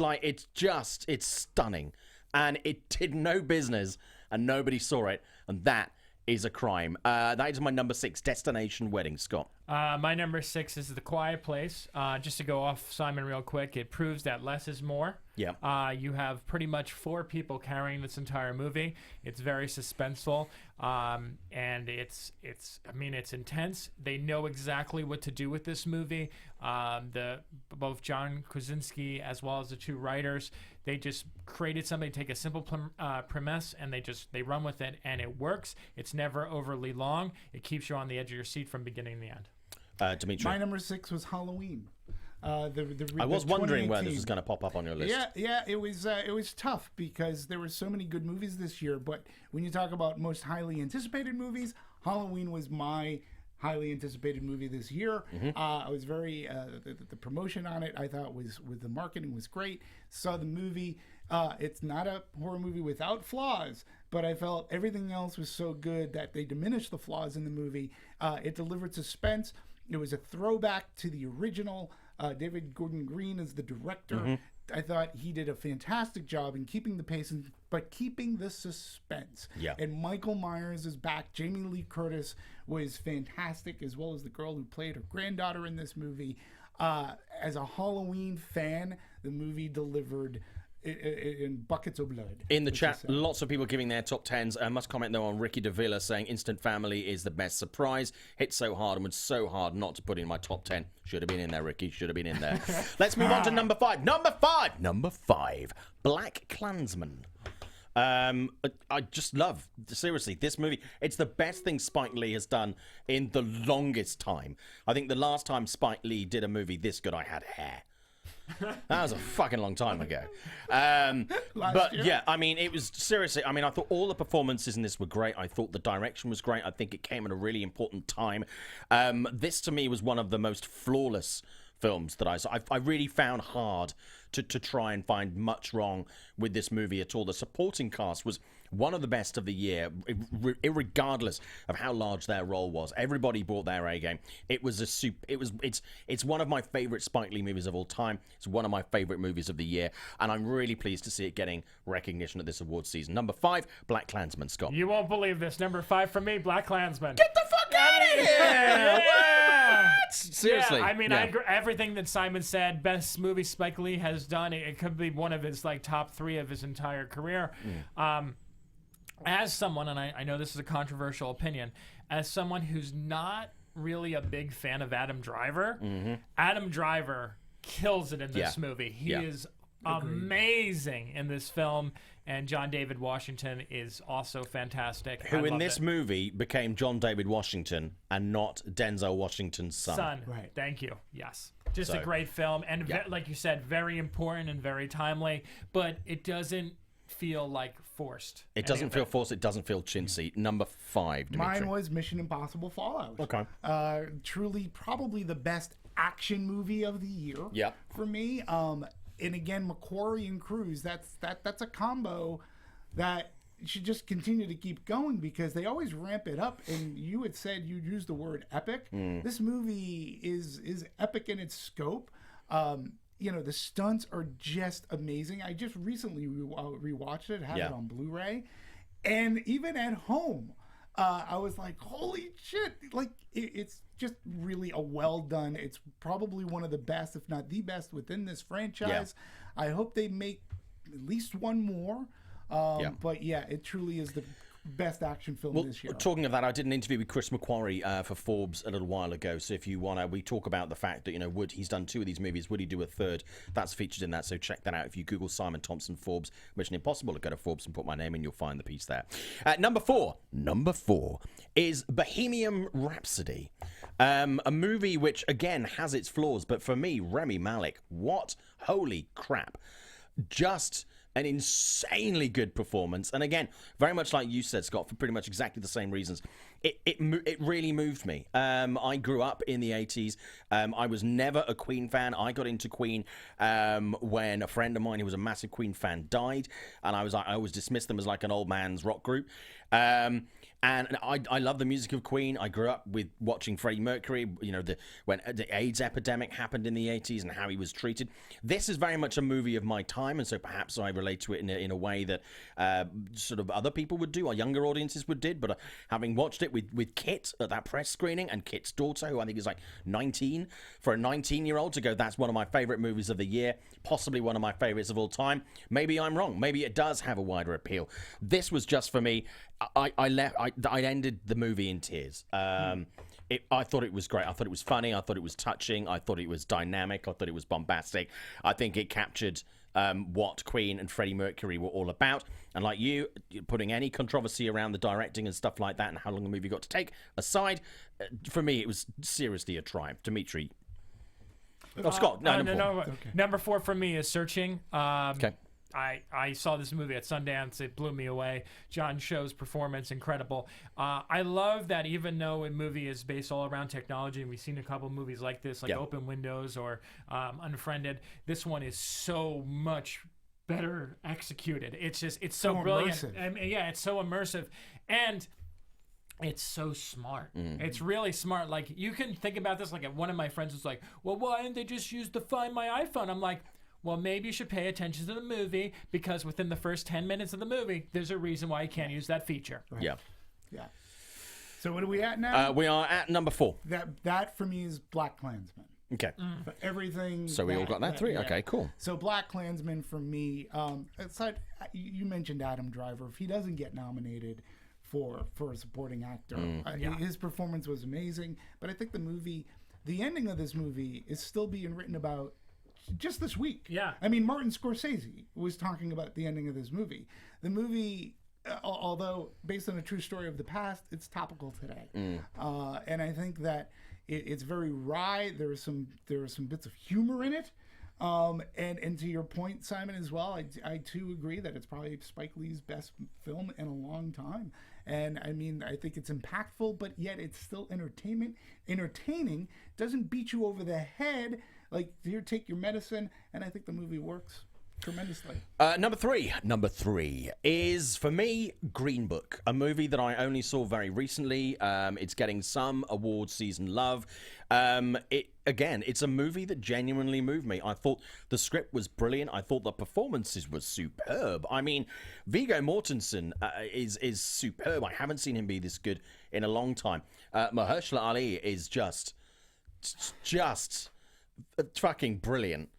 stunning. And it did no business, and nobody saw it, and that is a crime. That is my number 6, Destination Wedding. Scott? My number 6 is The Quiet Place. Just to go off Simon real quick, it proves that less is more. Yeah. You have pretty much 4 people carrying this entire movie. It's very suspenseful, and it's intense. They know exactly what to do with this movie. Both John Krasinski as well as the 2 writers, they just created something, take a simple premise, and they run with it, and it works. It's never overly long. It keeps you on the edge of your seat from beginning to the end. Demetri? My number 6 was Halloween. I was wondering where this was going to pop up on your list. Yeah, it was tough because there were so many good movies this year. But when you talk about most highly anticipated movies, Halloween was my highly anticipated movie this year. I was very the promotion on it, I thought, with the marketing was great. Saw the movie. It's not a horror movie without flaws, but I felt everything else was so good that they diminished the flaws in the movie. It delivered suspense. It was a throwback to the original. David Gordon Green is the director. I thought he did a fantastic job in keeping the pace, but keeping the suspense. Yeah. And Michael Myers is back. Jamie Lee Curtis was fantastic, as well as the girl who played her granddaughter in this movie. As a Halloween fan, the movie delivered in buckets of blood. In the chat, lots of people giving their top 10s. I must comment, though, on Ricky DeVilla saying Instant Family is the best surprise. Hit so hard and was so hard not to put in my top 10. Should have been in there, Ricky. Should have been in there. Let's move on to number 5. Number 5. Black Klansman. I just love, seriously, this movie. It's the best thing Spike Lee has done in the longest time. I think the last time Spike Lee did a movie this good, I had hair. That was a fucking long time ago. But year? Yeah, I mean, it was seriously, I mean, I thought all the performances in this were great. I thought the direction was great. I think it came at a really important time. This to me was one of the most flawless films that I saw. I really found hard to try and find much wrong with this movie at all. The supporting cast was one of the best of the year, regardless of how large their role was. Everybody brought their A game. It was it's one of my favorite Spike Lee movies of all time. It's one of my favorite movies of the year, and I'm really pleased to see it getting recognition at this awards season. Number 5, Black Klansman. Scott, you won't believe this. Number 5 for me, Black Klansman. Get the fuck out of here! Yeah. What? Seriously. Yeah, I mean, I agree, everything that Simon said, best movie Spike Lee has done. It could be one of his top 3 of his entire career. As someone, and I know this is a controversial opinion, as someone who's not really a big fan of Adam Driver, Adam Driver kills it in this movie. He is amazing in this film, and John David Washington is also fantastic. Who in this movie became John David Washington and not Denzel Washington's son. Right. Thank you. Yes. Just a great film, and like you said, very important and very timely, but it doesn't feel forced. It doesn't feel forced. It doesn't feel chintzy. Number 5, Demetri. Mine was Mission Impossible Fallout. Okay. Truly, probably the best action movie of the year for me. And again, McQuarrie and Cruise, that's a combo that should just continue to keep going because they always ramp it up. And you had said you used the word epic. This movie is epic in its scope. The stunts are just amazing. I just recently rewatched it, had it on Blu-ray, and even at home, I was like, "Holy shit!" It's just really a well done. It's probably one of the best, if not the best, within this franchise. I hope they make at least one more. But it truly is the best action film this year. Talking of that, I did an interview with Chris McQuarrie for Forbes a little while ago. So if you want to, we talk about the fact that, he's done 2 of these movies. Would he do a third? That's featured in that. So check that out. If you Google Simon Thompson Forbes Mission Impossible, go to Forbes and put my name in, you'll find the piece there. Number 4 is Bohemian Rhapsody. A movie which, again, has its flaws. But for me, Rami Malek, holy crap. Just an insanely good performance, and again, very much like you said, Scott, for pretty much exactly the same reasons. It really moved me. I grew up in the 80s. I was never a Queen fan. I got into Queen when a friend of mine who was a massive Queen fan died, and I always dismissed them as like an old man's rock group. And I love the music of Queen. I grew up with watching Freddie Mercury, when the AIDS epidemic happened in the 80s and how he was treated. This is very much a movie of my time, and so perhaps I relate to it in a way that sort of other people would do, or younger audiences would did. But having watched it with Kit at that press screening, and Kit's daughter, who I think is 19, for a 19-year-old to go, that's one of my favorite movies of the year, possibly one of my favorites of all time. Maybe I'm wrong. Maybe it does have a wider appeal. This was just for me. I ended the movie in tears. I thought it was great. I thought it was funny. I thought it was touching. I thought it was dynamic. I thought it was bombastic. I think it captured what Queen and Freddie Mercury were all about. And like you, putting any controversy around the directing and stuff like that and how long the movie got to take aside, for me, it was seriously a triumph. Demetri. Scott. Number 4 for me is Searching. Okay. I saw this movie at Sundance. It blew me away. John Cho's performance, incredible. I love that even though a movie is based all around technology, and we've seen a couple of movies like this, like Open Windows or Unfriended, this one is so much better executed. It's so brilliant. It's so immersive. And it's so smart. It's really smart. Like, you can think about this, one of my friends was like, well, why didn't they just use the Find My iPhone? I'm like, well, maybe you should pay attention to the movie, because within the first 10 minutes of the movie, there's a reason why you can't use that feature. Right. Yeah. So what are we at now? We are at number 4. That for me is Black Klansman. Okay. For everything. So we all got that 3? Yeah. Okay, cool. So Black Klansman for me, aside, you mentioned Adam Driver. If he doesn't get nominated for a supporting actor, his performance was amazing. But I think the ending of this movie is still being written about just this week. Yeah. I mean, Martin Scorsese was talking about the ending of this movie. The movie, although based on a true story of the past, it's topical today. And I think that it's very wry. There are some bits of humor in it. And to your point, Simon, as well, I too agree that it's probably Spike Lee's best film in a long time. And I mean, I think it's impactful, but yet it's still entertaining, doesn't beat you over the head. Like, here, take your medicine, and I think the movie works tremendously. Number three is, for me, Green Book, a movie that I only saw very recently. It's getting some award season love. It's a movie that genuinely moved me. I thought the script was brilliant. I thought the performances were superb. I mean, Viggo Mortensen is superb. I haven't seen him be this good in a long time. Mahershala Ali is just fucking brilliant,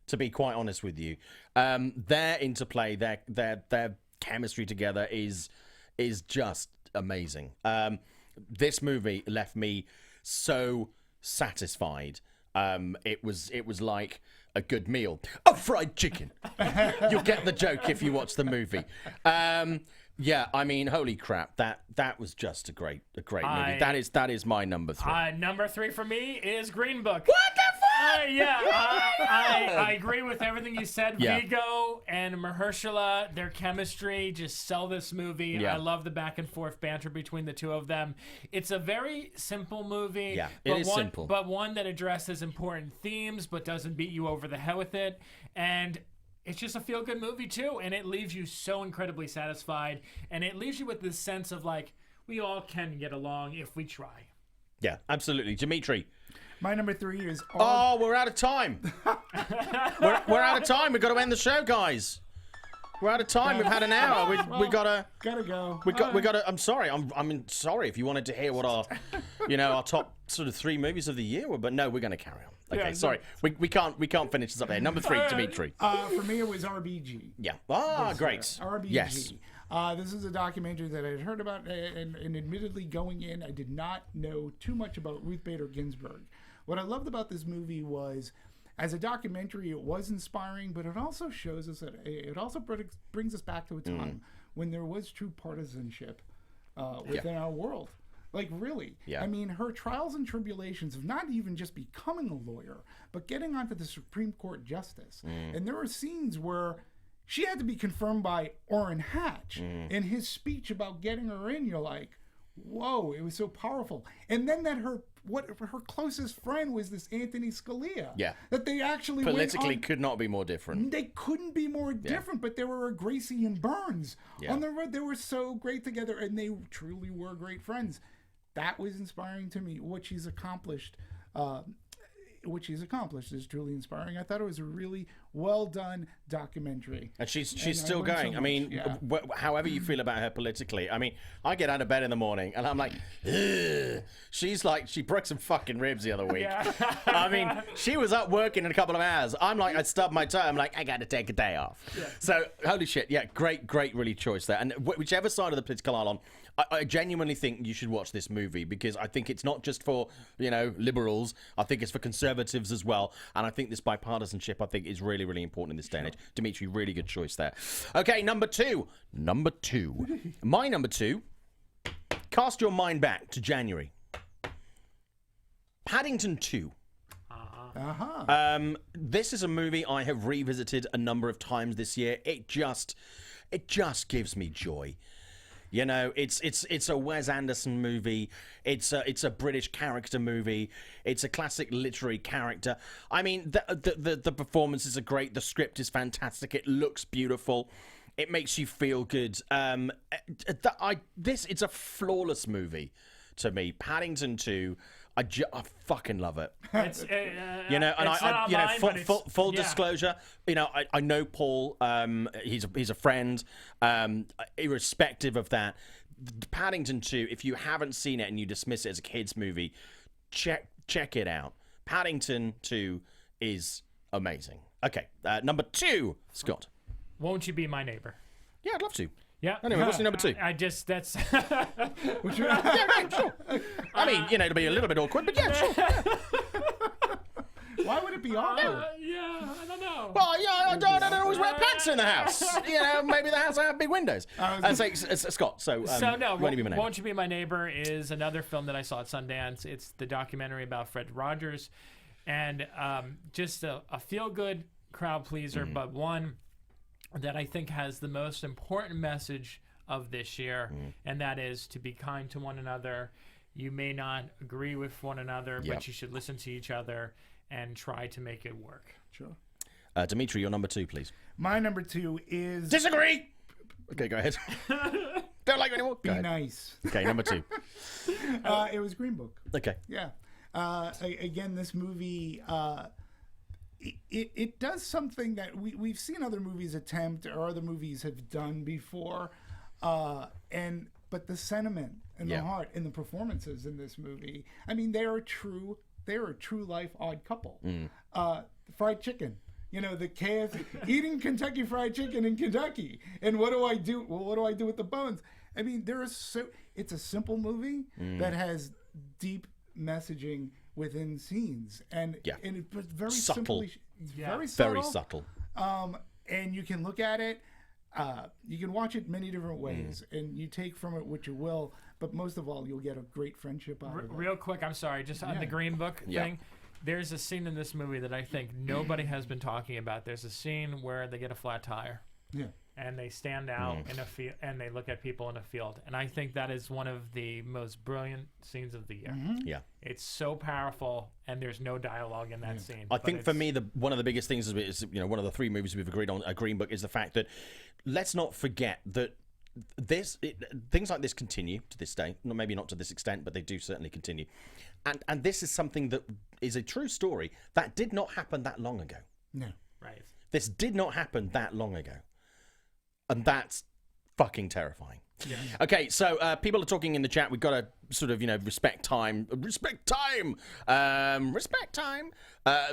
to be quite honest with you. Their interplay, their chemistry together is just amazing. This movie left me so satisfied. It was like a good meal. Oh, fried chicken. You'll get the joke if you watch the movie. Yeah, I mean, holy crap, that was just a great movie. That is my number three. Number three for me is Green Book. What the fuck? I agree with everything you said. Yeah. Viggo and Mahershala, their chemistry just sell this movie. Yeah. I love the back and forth banter between the two of them. It's a very simple movie. Yeah, it is simple. But one that addresses important themes but doesn't beat you over the head with it. And it's just a feel-good movie, too. And it leaves you so incredibly satisfied. And it leaves you with this sense of, like, we all can get along if we try. Yeah, absolutely. Demetri. My number three is... Oh, we're out of time. we're out of time. We've got to end the show, guys. We're out of time. We've had an hour. We gotta go. We gotta. I'm sorry. I'm sorry if you wanted to hear what our top sort of 3 movies of the year were, but no, we're gonna carry on. Okay, sorry. We can't finish this up there. Number 3, Demetri. For me, it was RBG. Yeah. Great. RBG. Yes. This is a documentary that I had heard about, and admittedly, going in, I did not know too much about Ruth Bader Ginsburg. What I loved about this movie was, as a documentary, it was inspiring, but it also shows us that it also brings us back to a time when there was true partisanship within our world. Like, really. Yeah. I mean, her trials and tribulations of not even just becoming a lawyer, but getting onto the Supreme Court justice. And there were scenes where she had to be confirmed by Orrin Hatch in his speech about getting her in. You're like, whoa, it was so powerful. And then that her closest friend was this Anthony Scalia. Yeah. That they actually politically could not be more different. They couldn't be more different, but they were a Gracie and Burns on the road. They were so great together, and they truly were great friends. That was inspiring to me. What she's accomplished is truly inspiring. I thought it was a really well done documentary. And she's still going. So I mean, however you feel about her politically, I mean, I get out of bed in the morning and I'm like, ugh. She's like, she broke some fucking ribs the other week. Yeah. I mean, she was up working in a couple of hours. I'm like, I stubbed my toe. I'm like, I got to take a day off. Yeah. So, holy shit. Yeah, great, really choice there. And whichever side of the political aisle on, I genuinely think you should watch this movie, because I think it's not just for, liberals. I think it's for conservatives as well. And I think this bipartisanship, I think, is really, really important in this day and age. Demetri, really good choice there. Okay, number two. My number 2, cast your mind back to January. Paddington 2. This is a movie I have revisited a number of times this year. It just gives me joy. It's a Wes Anderson movie. It's a British character movie. It's a classic literary character. I mean, the performances are great. The script is fantastic. It looks beautiful. It makes you feel good. It's a flawless movie to me. Paddington 2. I fucking love it. Full disclosure, I know Paul. He's a friend. Irrespective of that, Paddington 2. If you haven't seen it and you dismiss it as a kids movie, check it out. Paddington 2 is amazing. Okay, number 2, Scott. Won't You Be My Neighbor? Yeah, I'd love to. Yeah. Anyway, what's your number 2? That's. Yeah, right, sure. I mean, it'll be a little bit awkward, but yeah, sure. Yeah. Why would it be awkward? I don't know. Well, I don't always wear pants in the house. Maybe the house will have big windows. Scott, Won't You Be My Neighbor is another film that I saw at Sundance. It's the documentary about Fred Rogers, and just a feel-good crowd pleaser, but one that I think has the most important message of this year, and that is to be kind to one another. You may not agree with one another, but you should listen to each other and try to make it work. Sure. Demetri, your number 2, please. My number 2 is... Disagree! Okay, go ahead. Don't like it anymore. Be nice. Okay, number 2. It was Green Book. Okay. Yeah. Again, this movie... It does something that we've seen other movies attempt or other movies have done before, but the sentiment and the heart and the performances in this movie, I mean, they're a true life odd couple. Fried chicken, the KFC, eating Kentucky Fried Chicken in Kentucky, and what do I do? Well, what do I do with the bones? I mean, it's a simple movie that has deep messaging within scenes, and it was very subtle. Very subtle. And you can look at it, you can watch it many different ways, and you take from it what you will, but most of all, you'll get a great friendship out of it. Real quick, I'm sorry, just on the Green Book thing, there's a scene in this movie that I think nobody has been talking about. There's a scene where they get a flat tire. Yeah. And they stand out in a field, and they look at people in a field, and I think that is one of the most brilliant scenes of the year. Yeah, it's so powerful, and there's no dialogue in that scene. I think for me, one of the biggest things is one of the 3 movies we've agreed on, a Green Book, is the fact that let's not forget that things like this continue to this day. Maybe not to this extent, but they do certainly continue. And this is something that is a true story that did not happen that long ago. No, right. This did not happen that long ago. And that's fucking terrifying. Yeah. Okay, so people are talking in the chat. We've got to sort of, respect time.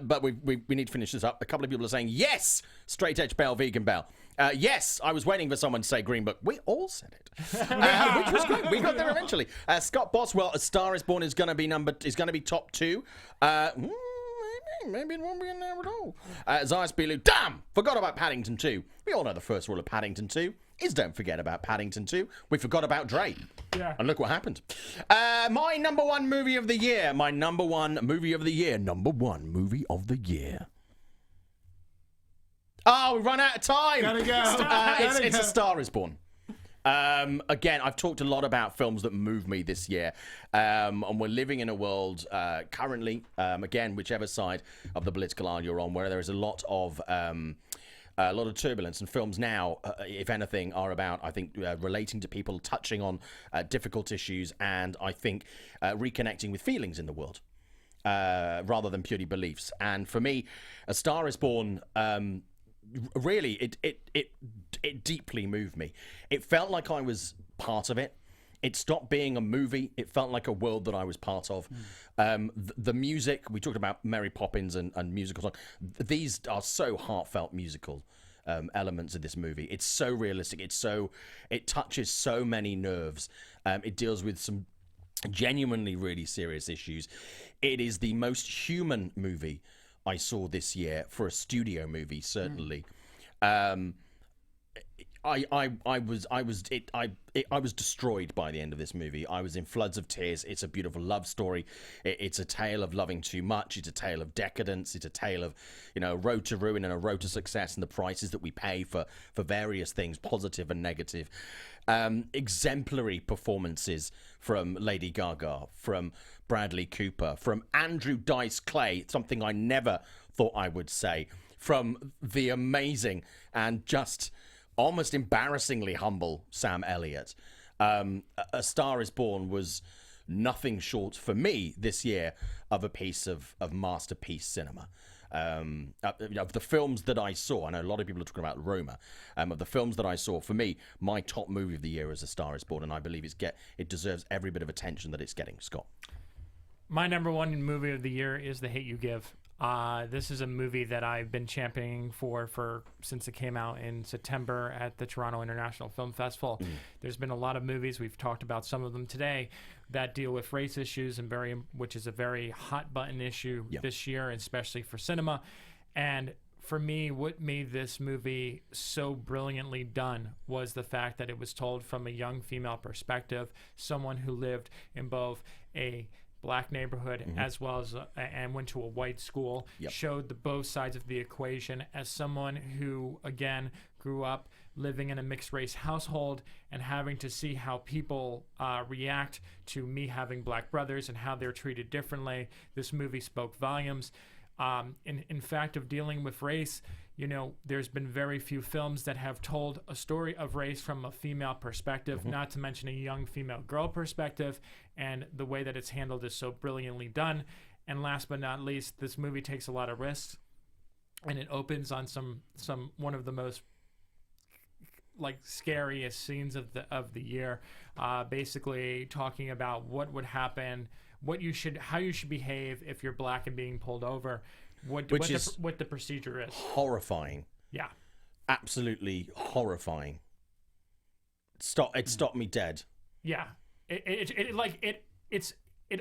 But we need to finish this up. A couple of people are saying, yes, straight edge Bell, vegan Bell. Yes, I was waiting for someone to say Green Book. We all said it, which was great. We got there eventually. Scott Boswell, A Star Is Born is going to be top 2. Maybe it won't be in there at all. Zayas Bilu, damn! Forgot about Paddington 2. We all know the first rule of Paddington 2 is don't forget about Paddington 2. We forgot about Dre. Yeah. And look what happened. My number 1 movie of the year. Number 1 movie of the year. Oh, we've run out of time. Gotta go. It's A Star Is Born. Again, I've talked a lot about films that move me this year, and we're living in a world currently, again, whichever side of the political aisle you're on, where there is a lot of turbulence, and films now, if anything, are about, I think, relating to people, touching on difficult issues, and I think reconnecting with feelings in the world rather than purely beliefs. And for me, A Star Is Born. Really, it deeply moved me. It felt like I was part of it. It stopped being a movie. It felt like a world that I was part of. The music, we talked about Mary Poppins and musical songs. These are so heartfelt musical elements of this movie. It's so realistic. It touches so many nerves. It deals with some genuinely really serious issues. It is the most human movie I saw this year for a studio movie, certainly. I was destroyed by the end of this movie. I was in floods of tears. It's a beautiful love story. It's a tale of loving too much. It's a tale of decadence. It's a tale of, a road to ruin and a road to success, and the prices that we pay for various things, positive and negative. Exemplary performances from Lady Gaga, from Bradley Cooper, from Andrew Dice Clay, something I never thought I would say, from the amazing and just almost embarrassingly humble Sam Elliott. A Star Is Born was nothing short, for me, this year, of a piece of masterpiece cinema. Of the films that I saw, I know a lot of people are talking about Roma. Of the films that I saw, for me, my top movie of the year is A Star Is Born, and I believe it deserves every bit of attention that it's getting. Scott? My number 1 movie of the year is The Hate U Give. This is a movie that I've been championing since it came out in September at the Toronto International Film Festival. There's been a lot of movies, we've talked about some of them today, that deal with race issues, which is a very hot button issue this year, especially for cinema. And for me, what made this movie so brilliantly done was the fact that it was told from a young female perspective, someone who lived in both a black neighborhood as well as and went to a white school, showed the both sides of the equation as someone who, again, grew up living in a mixed race household and having to see how people react to me having black brothers and how they're treated differently. This movie spoke volumes. In fact, of dealing with race, you know, there's been very few films that have told a story of race from a female perspective, not to mention a young female girl perspective, and the way that it's handled is so brilliantly done. And last but not least, this movie takes a lot of risks, and it opens on one of the most like scariest scenes of the year, basically talking about what would happen, how you should behave if you're black and being pulled over. What the procedure is. Horrifying. Yeah. Absolutely horrifying. It stopped me dead. Yeah. It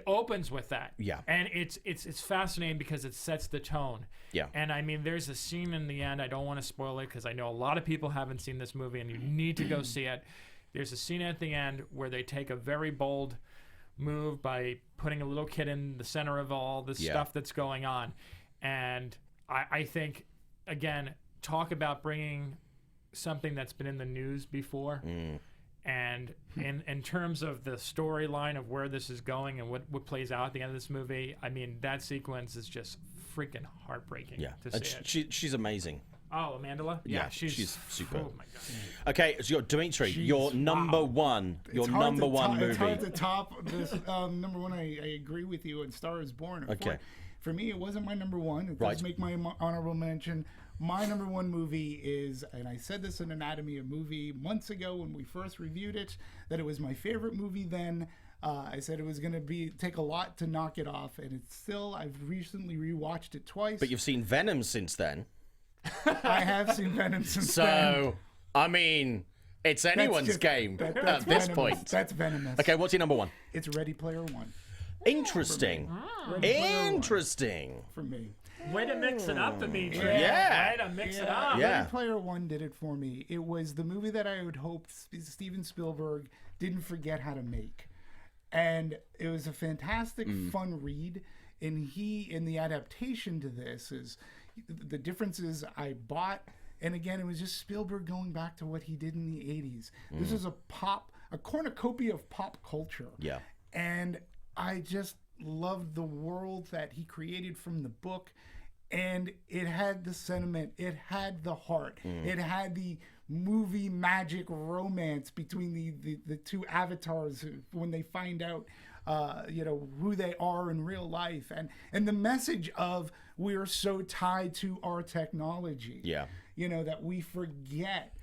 opens with that. Yeah. And it's fascinating because it sets the tone. Yeah. And I mean, there's a scene in the end, I don't want to spoil it because I know a lot of people haven't seen this movie and you need to go see it. There's a scene at the end where they take a very bold move by putting a little kid in the center of all this stuff that's going on. And I think, again, talk about bringing something that's been in the news before. And in terms of the storyline of where this is going and what plays out at the end of this movie, I mean, that sequence is just freaking heartbreaking to see it. She's amazing. Oh, Amandla? Yeah, she's super. Oh, my God. Okay, so Demetri, your number one movie. It's hard to top this. Number one, I agree with you, and Star is Born. Okay. For me, it wasn't my number one. It does make my honorable mention. My number one movie is, and I said this in Anatomy of Movie months ago when we first reviewed it, that it was my favorite movie then. I said it was going to take a lot to knock it off, and it's still, I've recently rewatched it twice. But you've seen Venom since then. I have seen Venom since then. So, I mean, it's anyone's game at this point. That's venomous. Okay, what's your number one? It's Ready Player One. Interesting. Interesting. For me. Way to mix it up, Demetri. Yeah. Way to mix it up. Yeah. Ready Player One did it for me. It was the movie that I would hope Steven Spielberg didn't forget how to make. And it was a fantastic, fun read. And in the adaptation to this is the differences I bought. And again, it was just Spielberg going back to what he did in the 80s. This is a cornucopia of pop culture. Yeah. And I just loved the world that he created from the book. And it had the sentiment. It had the heart. It had the movie magic romance between the two avatars when they find out who they are in real life, and the message of we're so tied to our technology, that we forget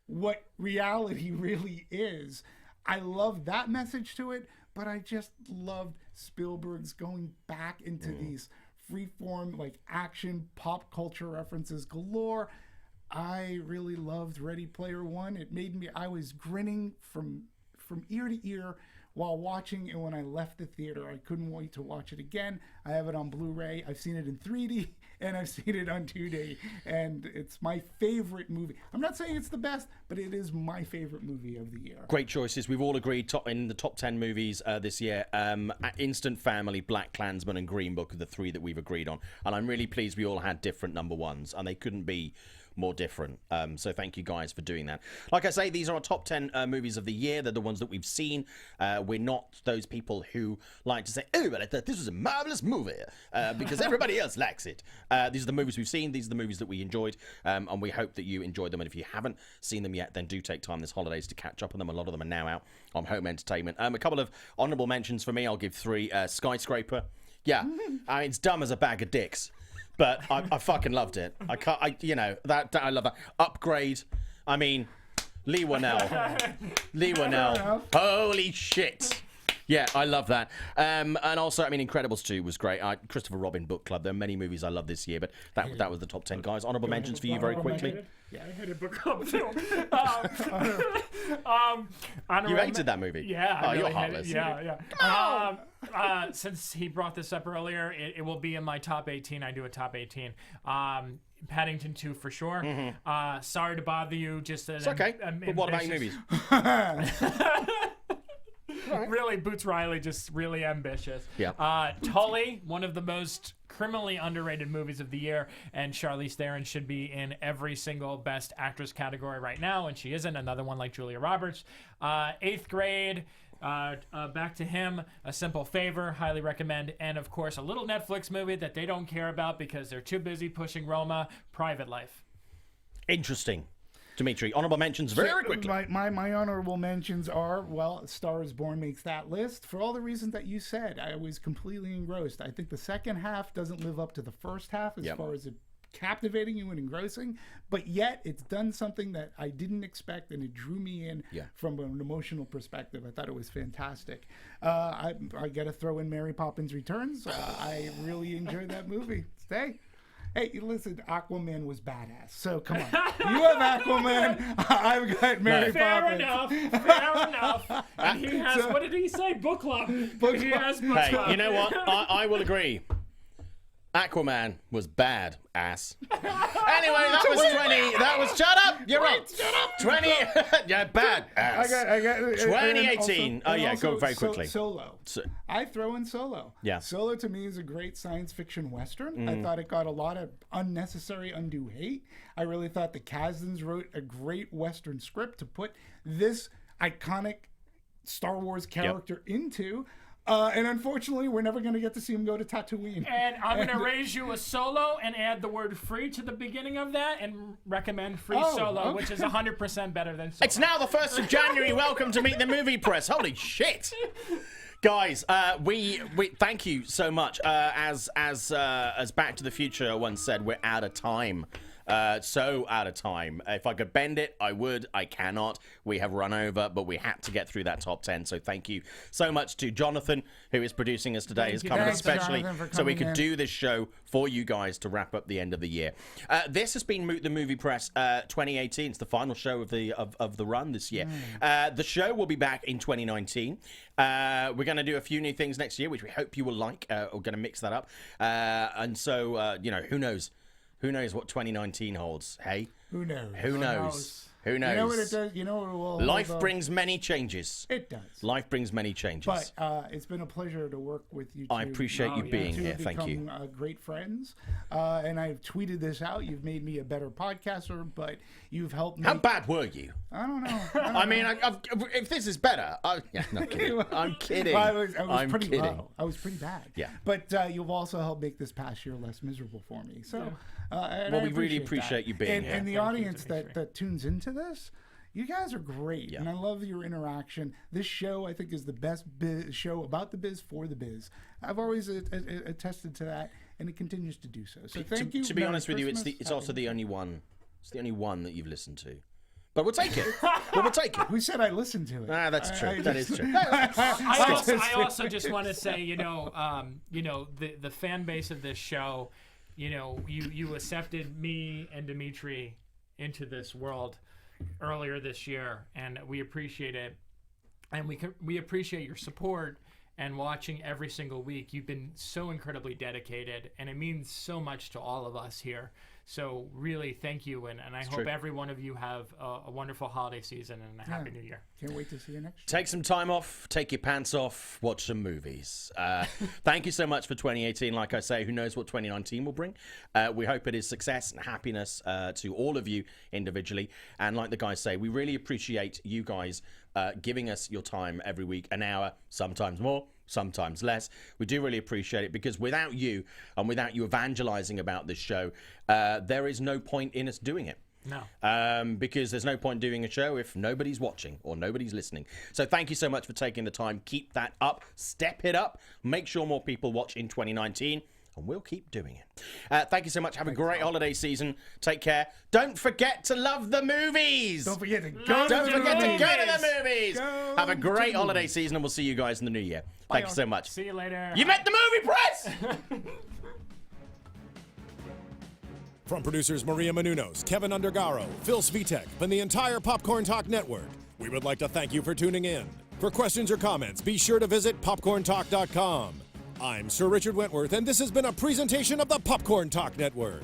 what reality really is. I love that message to it, but I just loved Spielberg's going back into these freeform, like action pop culture references galore. I really loved Ready Player One. It made me, I was grinning from ear to ear while watching, and when I left the theater, I couldn't wait to watch it again. I have it on Blu-ray. I've seen it in 3D, and I've seen it on 2D, and it's my favorite movie. I'm not saying it's the best, but it is my favorite movie of the year. Great choices. We've all agreed in the top 10 movies this year. Instant Family, Black Klansman, and Green Book are the three that we've agreed on, and I'm really pleased we all had different number ones, and they couldn't be more different. So thank you guys for doing that. Like I say, these are our top 10 movies of the year. They're the ones that we've seen. We're not those people who like to say, oh, but I thought this was a marvelous movie because everybody else likes it. These are the movies we've seen. These are the movies that we enjoyed, and we hope that you enjoyed them. And if you haven't seen them yet, then do take time this holidays to catch up on them. A lot of them are now out on home entertainment. A couple of honorable mentions for me. I'll give three. Skyscraper. Yeah, I mean, it's dumb as a bag of dicks. But I fucking loved it. I love that. Upgrade. I mean, Lee Winnell. Holy shit. Yeah, I love that. And also, I mean, Incredibles 2 was great. Christopher Robin Book Club. There are many movies I love this year, but that was the top 10, guys. Honorable mentions for you very quickly. Yeah, I hated Book Club too. You hated that movie? Yeah. Oh, you're heartless. Yeah. Since he brought this up earlier, it will be in my top 18. I do a top 18. Paddington 2 for sure. Sorry to bother you. It's okay. But what about your movies? Really, Boots Riley, just really ambitious. Yeah. Tully, one of the most criminally underrated movies of the year, and Charlize Theron should be in every single Best Actress category right now, and she isn't. Another one like Julia Roberts. 8th Grade. Back to Him, A Simple Favor, highly recommend, and of course a little Netflix movie that they don't care about because they're too busy pushing Roma, Private Life. Interesting. Demetri, honorable mentions very quickly. My honorable mentions are, well, Star is Born makes that list for all the reasons that you said. I was completely engrossed. I think the second half doesn't live up to the first half as far as it captivating you and engrossing, but yet it's done something that I didn't expect, and it drew me in from an emotional perspective. I thought it was fantastic. I got to throw in Mary Poppins Returns. I really enjoyed that movie. Hey, listen, Aquaman was badass. So come on, you have Aquaman. I've got Mary Poppins. Fair enough. And he has, what did he say? Book club. He has book club. Hey, you know what? I will agree. Aquaman was bad ass. Anyway, that was 20. That was shut up. You're right. Shut up. 20. Yeah, bad ass. I got 2018. Go very quickly. Solo. I throw in Solo. Yeah. Solo to me is a great science fiction western. I thought it got a lot of unnecessary undue hate. I really thought the Kasdans wrote a great western script to put this iconic Star Wars character into. And unfortunately, we're never going to get to see him go to Tatooine. And I'm going to raise you a Solo and add the word free to the beginning of that and recommend free Solo, which is 100% better than Solo. It's now the 1st of January. Welcome to Meet the Movie Press. Holy shit. Guys, we thank you so much. As Back to the Future once said, we're out of time. So out of time. If I could bend it, I would. I cannot. We have run over, but we had to get through that top 10. So thank you so much to Jonathan, who is producing us today. Has come especially so we could do this show for you guys to wrap up the end of the year. This has been the Movie Press 2018. It's the final show of the run this year. The show will be back in 2019. We're going to do a few new things next year, which we hope you will like. We're going to mix that up. And so, who knows? Who knows what 2019 holds, hey? Who knows? Who knows? Who knows? You know what it does? You know what it will Life brings many changes. It does. Life brings many changes. But it's been a pleasure to work with you two. I appreciate you being here. Thank you. Great friends. And I've tweeted this out. You've made me a better podcaster, but you've helped me. How bad were you? I don't know. I mean, if this is better, I'm kidding. I'm kidding. I was pretty low. I was pretty bad. Yeah. But you've also helped make this past year less miserable for me. So, well, we really appreciate you being here. And the audience that tunes into this, you guys are great, and I love your interaction. This show, I think, is the best show about the biz for the biz. I've always attested to that, and it continues to do so. So thank you. To be honest with you, it's also the only one. It's the only one that you've listened to. But we'll take it. We'll take it. Who said I listened to it? That's true. That is true. I also just want to say, the fan base of this show, you accepted me and Demetri into this world earlier this year, and we appreciate it, and we appreciate your support and watching every single week. You've been so incredibly dedicated, and it means so much to all of us here. So really, thank you, and I hope every one of you have a wonderful holiday season and a happy new year. Can't wait to see you next year. Take some time off, take your pants off, watch some movies. Thank you so much for 2018. Like I say, who knows what 2019 will bring. We hope it is success and happiness to all of you individually. And like the guys say, we really appreciate you guys giving us your time every week, an hour, sometimes more, sometimes less. We do really appreciate it, because without you and without you evangelizing about this show, there is no point in us doing it. No. Because there's no point doing a show if nobody's watching or nobody's listening. So thank you so much for taking the time. Keep that up. Step it up. Make sure more people watch in 2019. And we'll keep doing it. Thank you so much. Have a great holiday season. Take care. Don't forget to love the movies. Don't forget to go to the movies. Have a great holiday season, and we'll see you guys in the new year. Thank you so much. See you later. You met the Movie Press! From producers Maria Menounos, Kevin Undergaro, Phil Svitek, and the entire Popcorn Talk Network, we would like to thank you for tuning in. For questions or comments, be sure to visit popcorntalk.com. I'm Sir Richard Wentworth, and this has been a presentation of the Popcorn Talk Network.